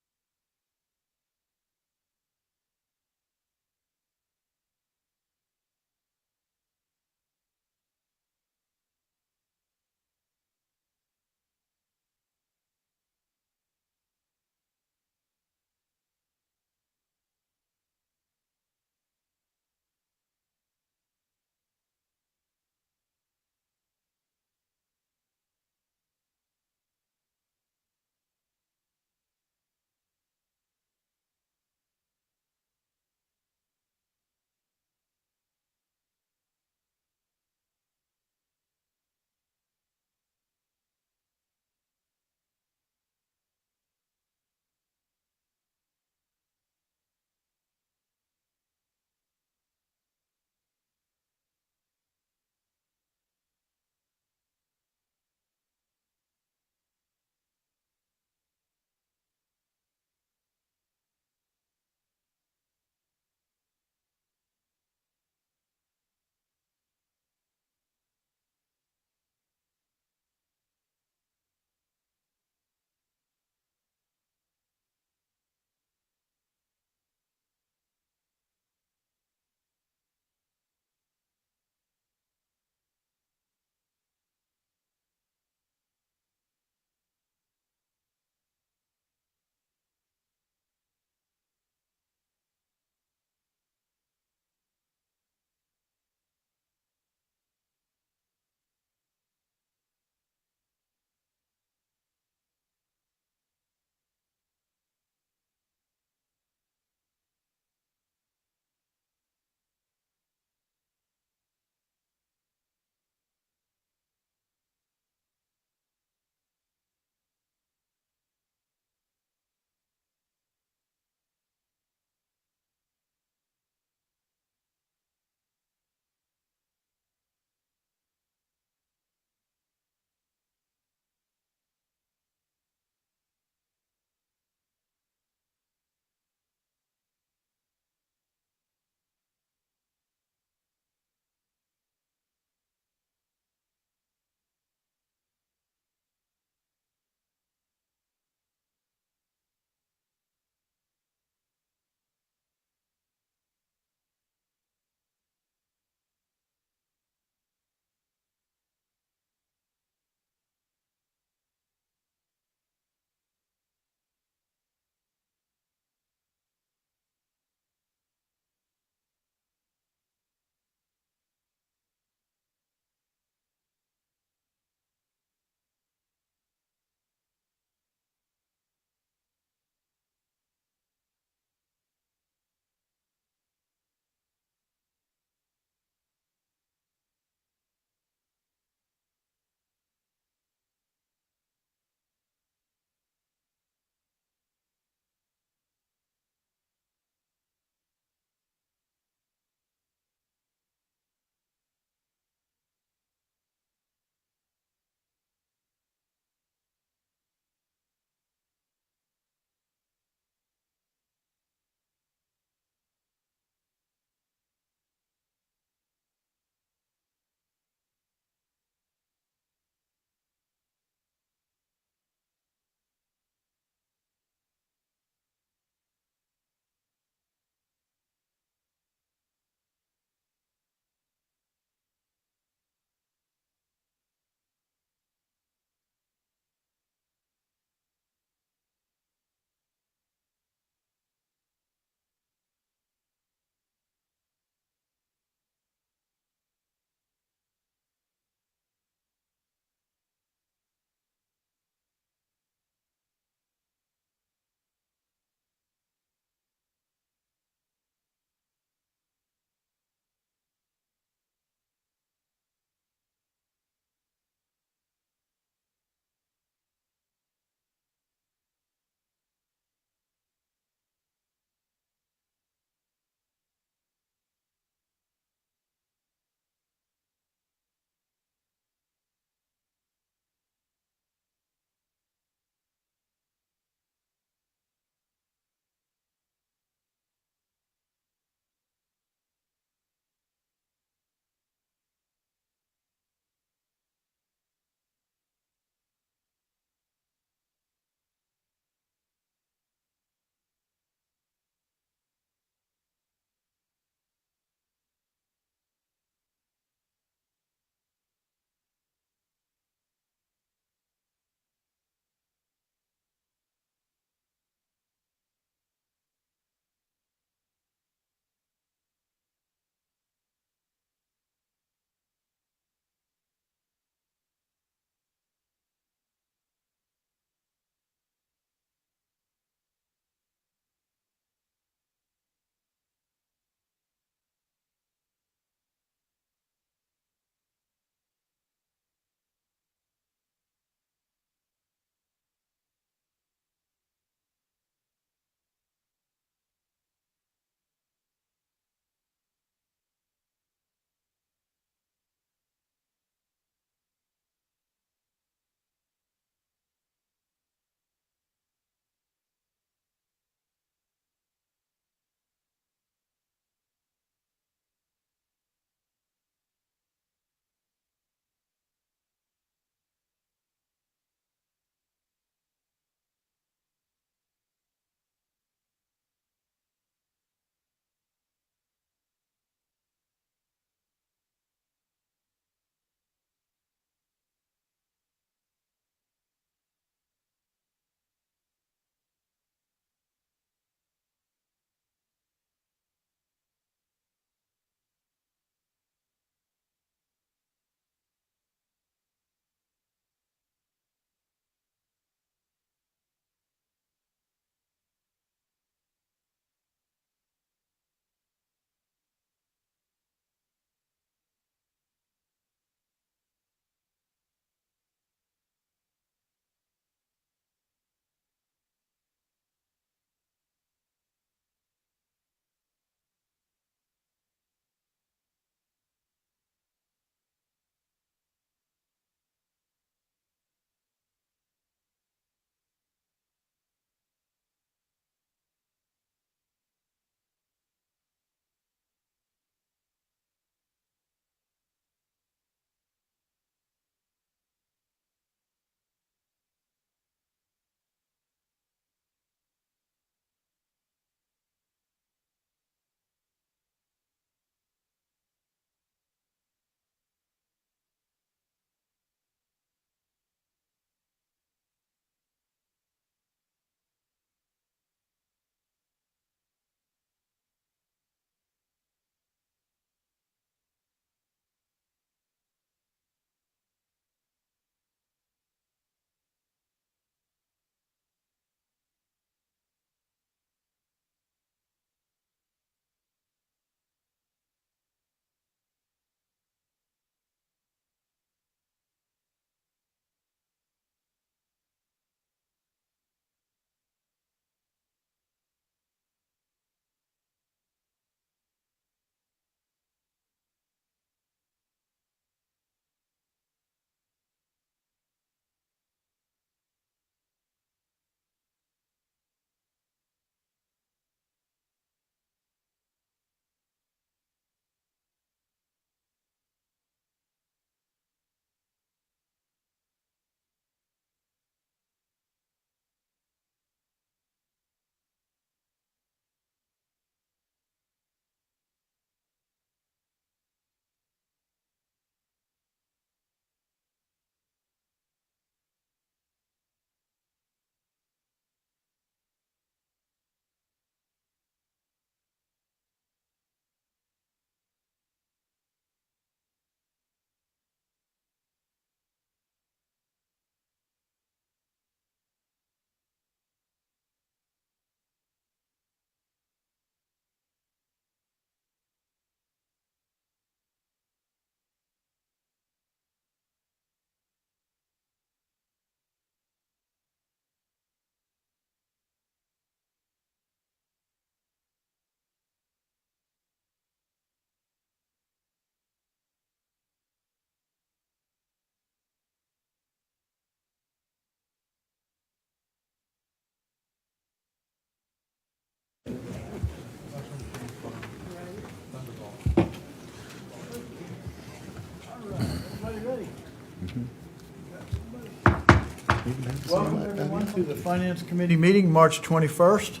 Speaker 12: Welcome, everyone, to the Finance Committee meeting, March 21st.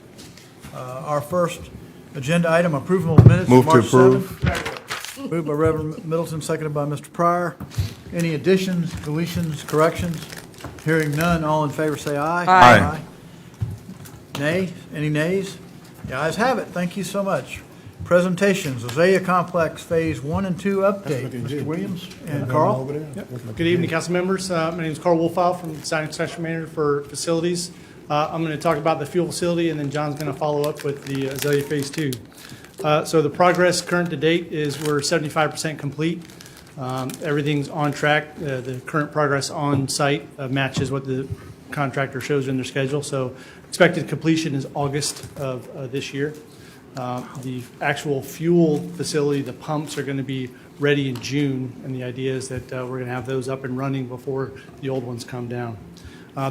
Speaker 12: Our first agenda item, approval of minutes.
Speaker 15: Move to
Speaker 12: March
Speaker 15: approve.
Speaker 12: 7th. Moved by Reverend Middleton, seconded by Mr. Pryor. Any additions, deletions, corrections? Hearing none, all in favor say aye.
Speaker 15: Aye.
Speaker 12: Nay? Any nays? The ayes have it. Thank you so much. Presentations, Azalea Complex Phase 1 and 2 update. Mr. Williams and Carl.
Speaker 16: Good evening, council members. My name is Carl Wolfow from Design and Construction Manager for Facilities. I'm going to talk about the fuel facility, and then John's going to follow up with the Azalea Phase 2. So the progress current to date is we're 75% complete. Everything's on track. The current progress on site matches what the contractor shows in their schedule. So expected completion is August of this year. The actual fuel facility, the pumps are going to be ready in June, and the idea is that we're going to have those up and running before the old ones come down.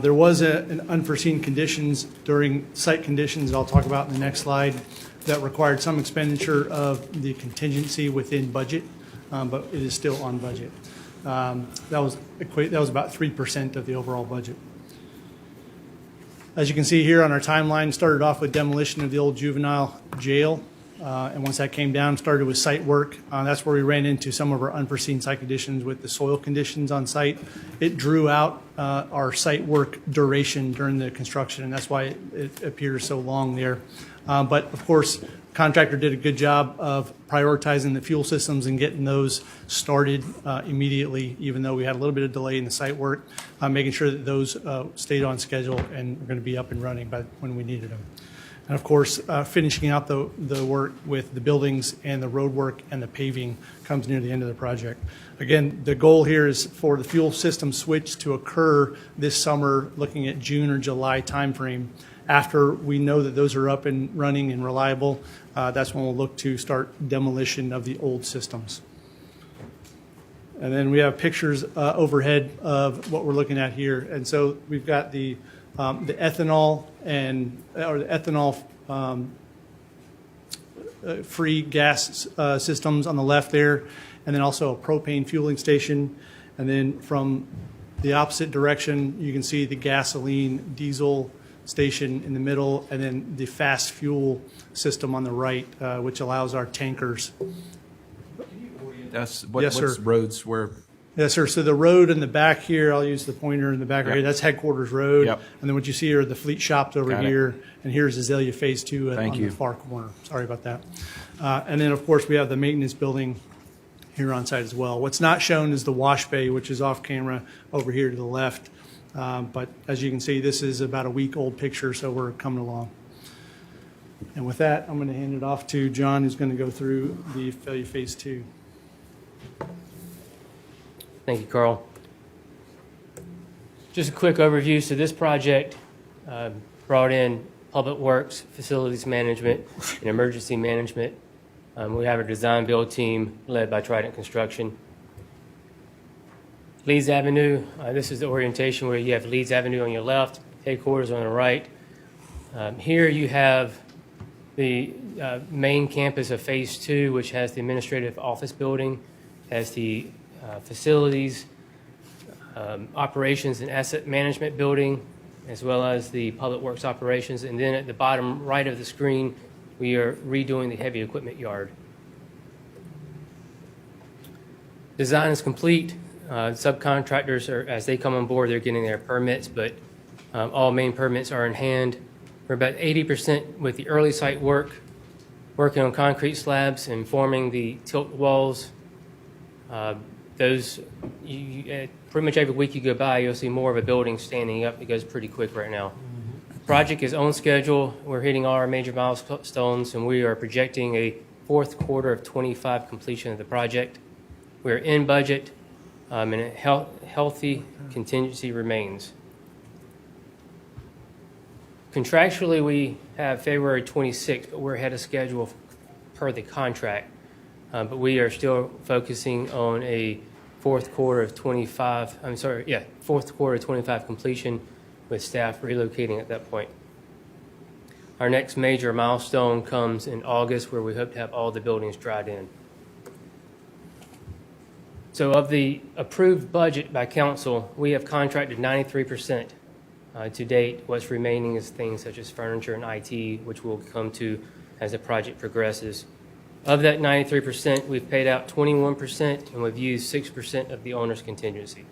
Speaker 16: There was an unforeseen conditions during site conditions I'll talk about in the next slide that required some expenditure of the contingency within budget, but it is still on budget. That was about 3% of the overall budget. As you can see here on our timeline, started off with demolition of the old juvenile jail. And once that came down, started with site work. That's where we ran into some of our unforeseen site conditions with the soil conditions on site. It drew out our site work duration during the construction, and that's why it appears so long there. But of course, contractor did a good job of prioritizing the fuel systems and getting those started immediately, even though we had a little bit of delay in the site work, making sure that those stayed on schedule and are going to be up and running by when we needed them. And of course, finishing out the work with the buildings and the road work and the paving comes near the end of the project. Again, the goal here is for the fuel system switch to occur this summer, looking at June or July timeframe. After we know that those are up and running and reliable, that's when we'll look to start demolition of the old systems. And then we have pictures overhead of what we're looking at here. And so we've got the ethanol free gas systems on the left there, and then also a propane fueling station. And then from the opposite direction, you can see the gasoline diesel station in the middle, and then the fast fuel system on the right, which allows our tankers.
Speaker 2: That's
Speaker 16: Yes,
Speaker 2: what's
Speaker 16: sir.
Speaker 2: roads where?
Speaker 16: Yes, sir. So the road in the back here, I'll use the pointer in the back right here. That's Headquarters Road.
Speaker 2: Yep.
Speaker 16: And then what you see are the fleet shops over
Speaker 2: Got it.
Speaker 16: here. And here's Azalea Phase 2 on
Speaker 2: Thank you.
Speaker 16: the far corner. Sorry about that. And then, of course, we have the maintenance building here on site as well. What's not shown is the wash bay, which is off camera over here to the left. But as you can see, this is about a week-old picture, so we're coming along. And with that, I'm going to hand it off to John, who's going to go through the Azalea Phase 2.
Speaker 17: Thank you, Carl. Just a quick overview. So this project brought in Public Works, Facilities Management, and Emergency Management. We have a design build team led by Trident Construction. Leeds Avenue, this is the orientation where you have Leeds Avenue on your left, headquarters on the right. Here you have the main campus of Phase 2, which has the administrative office building, has the facilities, operations and asset management building, as well as the public works operations. And then at the bottom right of the screen, we are redoing the heavy equipment yard. Design is complete. Subcontractors, as they come on board, they're getting their permits, but all main permits are in hand. We're about 80% with the early site work, working on concrete slabs and forming the tilt walls. Those, pretty much every week you go by, you'll see more of a building standing up. It goes pretty quick right now. The project is on schedule. We're hitting all our major milestones, and we are projecting a fourth quarter of 25 completion of the project. We're in budget, and a healthy contingency remains. Contractually, we have February 26th, but we're ahead of schedule per the contract. But we are still focusing on a fourth quarter of 25 completion with staff relocating at that point. Our next major milestone comes in August, where we hope to have all the buildings dried in. So of the approved budget by council, we have contracted 93%. To date, what's remaining is things such as furniture and IT, which we'll come to as the project progresses. Of that 93%, we've paid out 21%, and we've used 6% of the owner's contingency.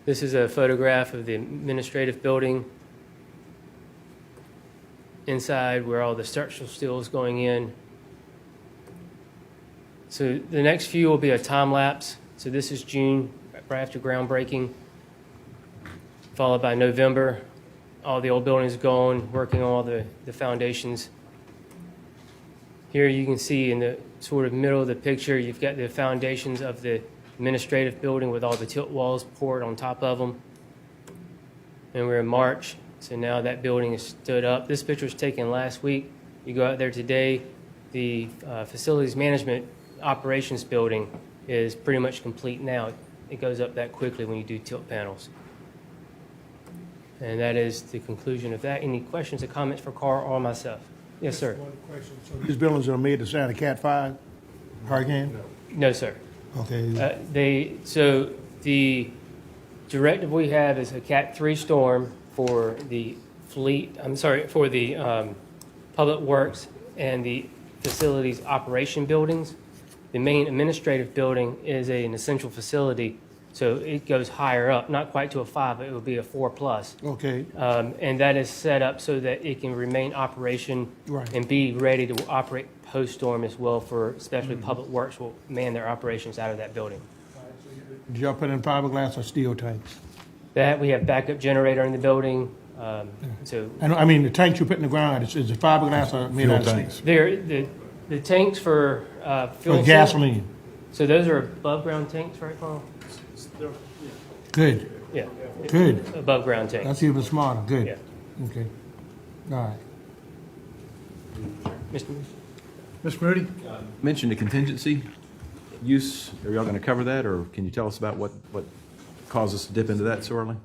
Speaker 17: This is a photograph of the administrative building inside where all the structural steel is going in. So the next few will be a time lapse. So this is June, right after groundbreaking, followed by November. All the old buildings gone, working on all the foundations. Here you can see in the sort of middle of the picture, you've got the foundations of the administrative building with all the tilt walls poured on top of them. And we're in March, so now that building is stood up. This picture was taken last week. You go out there today, the facilities management operations building is pretty much complete now. It goes up that quickly when you do tilt panels. And that is the conclusion of that. Any questions or comments for Carl or myself? Yes, sir.
Speaker 1: One question. So these buildings are made to stand a Cat 5 hurricane?
Speaker 17: No, sir.
Speaker 1: Okay.
Speaker 17: So the directive we have is a Cat 3 storm for the for the public works and the facilities operation buildings. The main administrative building is an essential facility, so it goes higher up, not quite to a 5, but it would be a 4+.
Speaker 1: Okay.
Speaker 17: And that is set up so that it can remain operation and be ready to operate post-storm as well, for especially public works will man their operations out of that building.
Speaker 1: Did y'all put in fiberglass or steel tanks?
Speaker 17: That we have backup generator in the building. So
Speaker 1: I mean, the tanks you put in the ground, is it fiberglass or made out of steel?
Speaker 17: they're the tanks for fuel
Speaker 1: gasoline.
Speaker 17: So those are above ground tanks, right, Carl?
Speaker 1: Good.
Speaker 17: Yeah.
Speaker 1: Good.
Speaker 17: Above ground tanks.
Speaker 1: That's even smarter. Good.
Speaker 17: Yeah.
Speaker 1: Okay. All right.
Speaker 12: Mr. Moody?
Speaker 2: Mentioned a contingency use. Are y'all going to cover that, or can you tell us about what caused us to dip into that so early?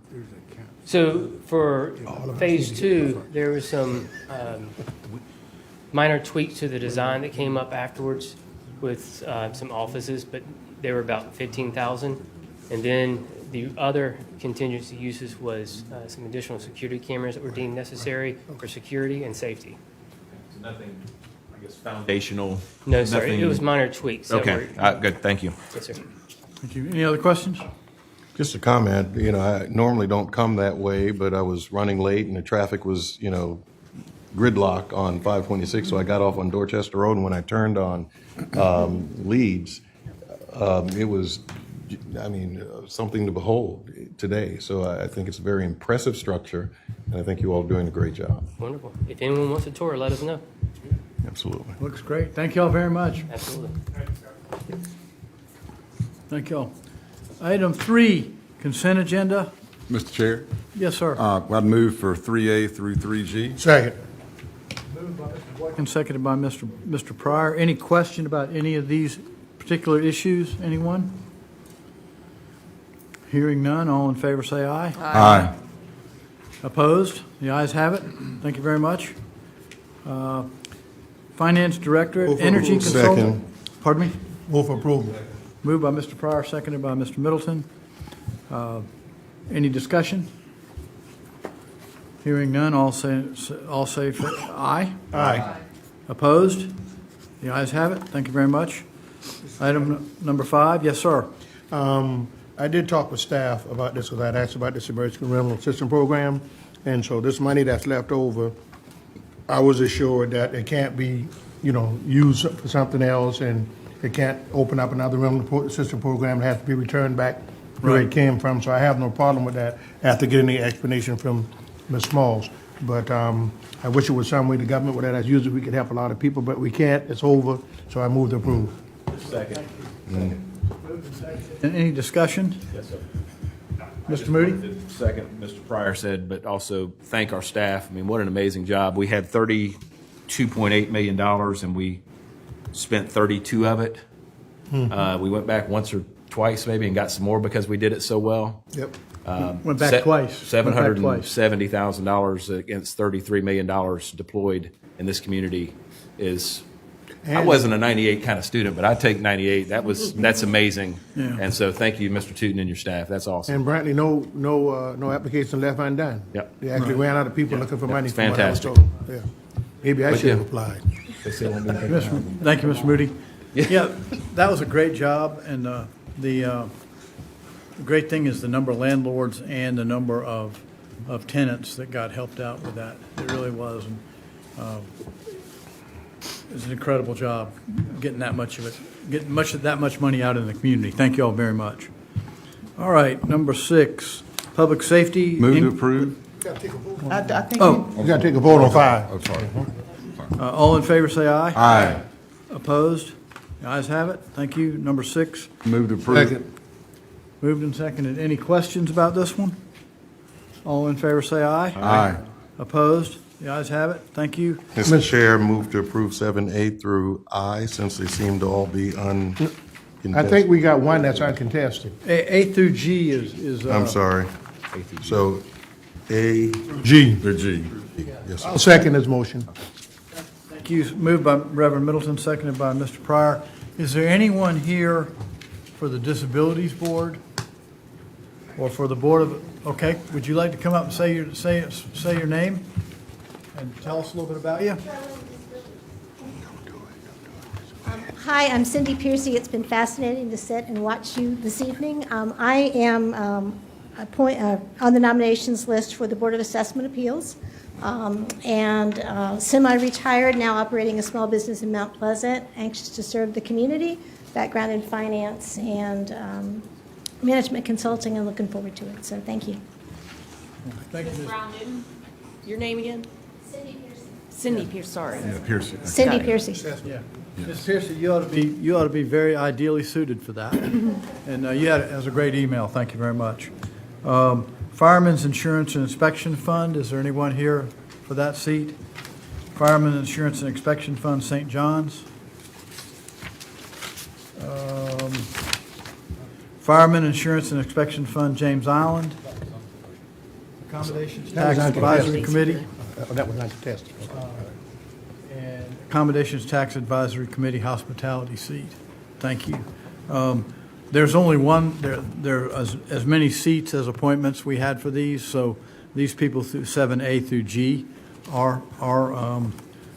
Speaker 17: So for phase 2, there was some minor tweaks to the design that came up afterwards with some offices, but they were about $15,000. And then the other contingency uses was some additional security cameras that were deemed necessary for security and safety.
Speaker 2: So nothing, I guess, foundational?
Speaker 17: No, sir. It was minor tweaks.
Speaker 2: Okay. Good. Thank you.
Speaker 17: Yes, sir.
Speaker 12: Thank you. Any other questions?
Speaker 15: Just a comment, I normally don't come that way, but I was running late and the traffic was, gridlock on 526, so I got off on Dorchester Road, and when I turned on Leeds, it was, something to behold today. So I think it's a very impressive structure, and I think you all are doing a great job.
Speaker 17: Wonderful. If anyone wants a tour, let us know.
Speaker 15: Absolutely.
Speaker 12: Looks great. Thank you all very much.
Speaker 17: Absolutely.
Speaker 12: Thank you all. Item 3, consent agenda.
Speaker 6: Mr. Chair,
Speaker 12: Yes, sir.
Speaker 6: I'd move for 3A through 3G.
Speaker 1: Second.
Speaker 12: Moved by Mr. Boykin, seconded by Mr. Pryor. Any question about any of these particular issues? Anyone? Hearing none, all in favor say aye.
Speaker 6: Aye.
Speaker 12: Opposed? The ayes have it. Thank you very much. Finance Director,
Speaker 1: Move for
Speaker 12: Energy
Speaker 1: approval.
Speaker 12: Consultant.
Speaker 15: Second.
Speaker 12: Pardon me?
Speaker 1: Move for approval.
Speaker 12: Moved by Mr. Pryor, seconded by Mr. Middleton. Any discussion? Hearing none, all say aye.
Speaker 1: Aye.
Speaker 12: Opposed? The ayes have it. Thank you very much. Item number 5, yes, sir.
Speaker 1: I did talk with staff about this, because I'd asked about this emergency rental assistance program, and so this money that's left over, I was assured that it can't be, used for something else, and it can't open up another rental assistance program. It has to be returned back where it came from, so I have no problem with that after getting the explanation from Ms. Smalls. But I wish it was some way the government would have used it. We could help a lot of people, but we can't. It's over, so I move to approve.
Speaker 2: Second.
Speaker 12: Any discussion?
Speaker 2: Yes, sir.
Speaker 12: Mr. Moody?
Speaker 2: Second, Mr. Pryor said, but also thank our staff. I mean, what an amazing job. We had $32.8 million, and we spent 32 of it. We went back once or twice maybe and got some more because we did it so well.
Speaker 1: Yep.
Speaker 12: Went back twice.
Speaker 2: $770,000 against $33 million deployed in this community is I wasn't a 98 kind of student, but I take 98. That's amazing.
Speaker 12: Yeah.
Speaker 2: And so thank you, Mr. Tootin and your staff. That's awesome.
Speaker 1: And Brantley, no application left undone.
Speaker 2: Yep.
Speaker 1: They actually ran out of people looking for money.
Speaker 2: That's
Speaker 1: from what I was
Speaker 2: fantastic.
Speaker 1: told. Yeah. Maybe I
Speaker 2: But
Speaker 1: should have
Speaker 2: yeah.
Speaker 1: applied.
Speaker 12: Thank you, Mr. Moody. Yeah, that was a great job, and the great thing is the number of landlords and the number of tenants that got helped out with that. It really was. And it was an incredible job getting that much of it, getting that much money out in the community. Thank you all very much. All right, number 6, public safety.
Speaker 6: Move to approve.
Speaker 14: I think
Speaker 12: Oh,
Speaker 1: You got to take a vote on 5.
Speaker 6: Oh, sorry.
Speaker 12: all in favor, say aye.
Speaker 6: Aye.
Speaker 12: Opposed? The ayes have it. Thank you. Number 6,
Speaker 6: Move to approve.
Speaker 1: Second.
Speaker 12: moved and seconded. Any questions about this one? All in favor, say aye.
Speaker 6: Aye.
Speaker 12: Opposed? The ayes have it. Thank you.
Speaker 15: Mr. Chair, move to approve 7A through I, since they seem to all be uncontested.
Speaker 1: I think we got one that's uncontested.
Speaker 12: A through G is.
Speaker 15: I'm sorry. So, A,
Speaker 1: G.
Speaker 15: or G. Yes, sir.
Speaker 1: I'll second this motion.
Speaker 12: Thank you. Moved by Reverend Middleton, seconded by Mr. Pryor. Is there anyone here for the Disabilities Board or for the Board of, okay, would you like to come up and say your name and tell us a little bit about you?
Speaker 18: Hi, I'm Cindy Piercy. It's been fascinating to sit and watch you this evening. I am on the nominations list for the Board of Assessment Appeals, and semi-retired, now operating a small business in Mount Pleasant, anxious to serve the community, background in finance and management consulting, and looking forward to it. So thank you.
Speaker 12: Thank you, Ms.
Speaker 4: Brown Newton, your name again? Cindy Pierce, sorry.
Speaker 6: Yeah, Pierce.
Speaker 18: Cindy Piercy.
Speaker 12: Yeah. Ms. Piercy, you ought to be very ideally suited for that. And that was a great email. Thank you very much. Fireman's Insurance and Inspection Fund, is there anyone here for that seat? Fireman's Insurance and Inspection Fund, St. John's. Fireman Insurance and Inspection Fund, James Island. Accommodations
Speaker 1: That was
Speaker 12: Tax Advisory
Speaker 1: uncontested.
Speaker 12: Committee.
Speaker 1: That was uncontested.
Speaker 12: And Accommodations Tax Advisory Committee, Hospitality seat. Thank you. There's only one, there are as many seats as appointments we had for these, so these people through 7A through G are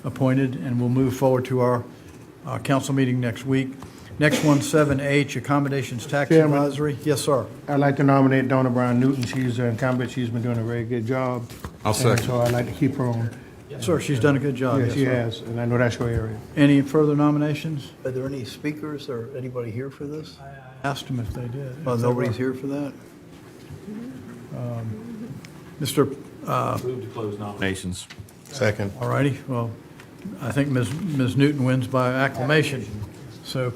Speaker 12: appointed, and we'll move forward to our council meeting next week. Next one, 7H, Accommodations Tax
Speaker 1: Chairman.
Speaker 12: Advisory. Yes, sir.
Speaker 1: I'd like to nominate Donna Brown Newton. She's an incumbent. She's been doing a very good job.
Speaker 6: I'll second.
Speaker 1: And so I'd like to keep her on.
Speaker 12: Yes, sir, she's done a good job.
Speaker 1: Yes,
Speaker 12: Yes,
Speaker 1: she
Speaker 12: sir.
Speaker 1: has, and I know that's your area.
Speaker 12: Any further nominations?
Speaker 10: Are there any speakers or anybody here for this?
Speaker 12: Asked them if they did.
Speaker 10: Oh,
Speaker 12: If they
Speaker 10: nobody's
Speaker 12: were.
Speaker 10: here for that?
Speaker 12: Mr.
Speaker 2: Move to close nominations.
Speaker 15: Second.
Speaker 12: All righty, well, I think Ms. Newton wins by acclamation. So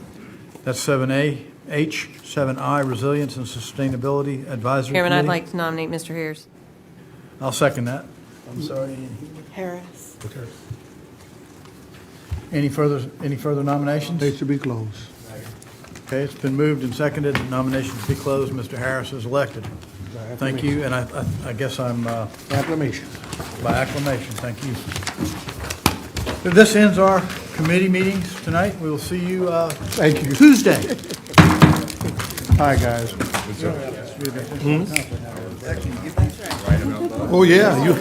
Speaker 12: that's 7A. H, 7I, Resilience and Sustainability Advisory
Speaker 4: Chairman, I'd
Speaker 12: Committee.
Speaker 4: like to nominate Mr. Harris.
Speaker 12: I'll second that.
Speaker 10: I'm sorry.
Speaker 13: Harris.
Speaker 12: Any further nominations?
Speaker 1: They should be closed.
Speaker 12: Okay, it's been moved and seconded, that nominations be closed. Mr. Harris is elected. Thank you, and I guess I'm,
Speaker 1: Acclamation.
Speaker 12: by acclamation, thank you. So this ends our committee meetings tonight. We will see you
Speaker 1: Thank you.
Speaker 12: Tuesday.
Speaker 1: Hi, guys. Oh, yeah. You.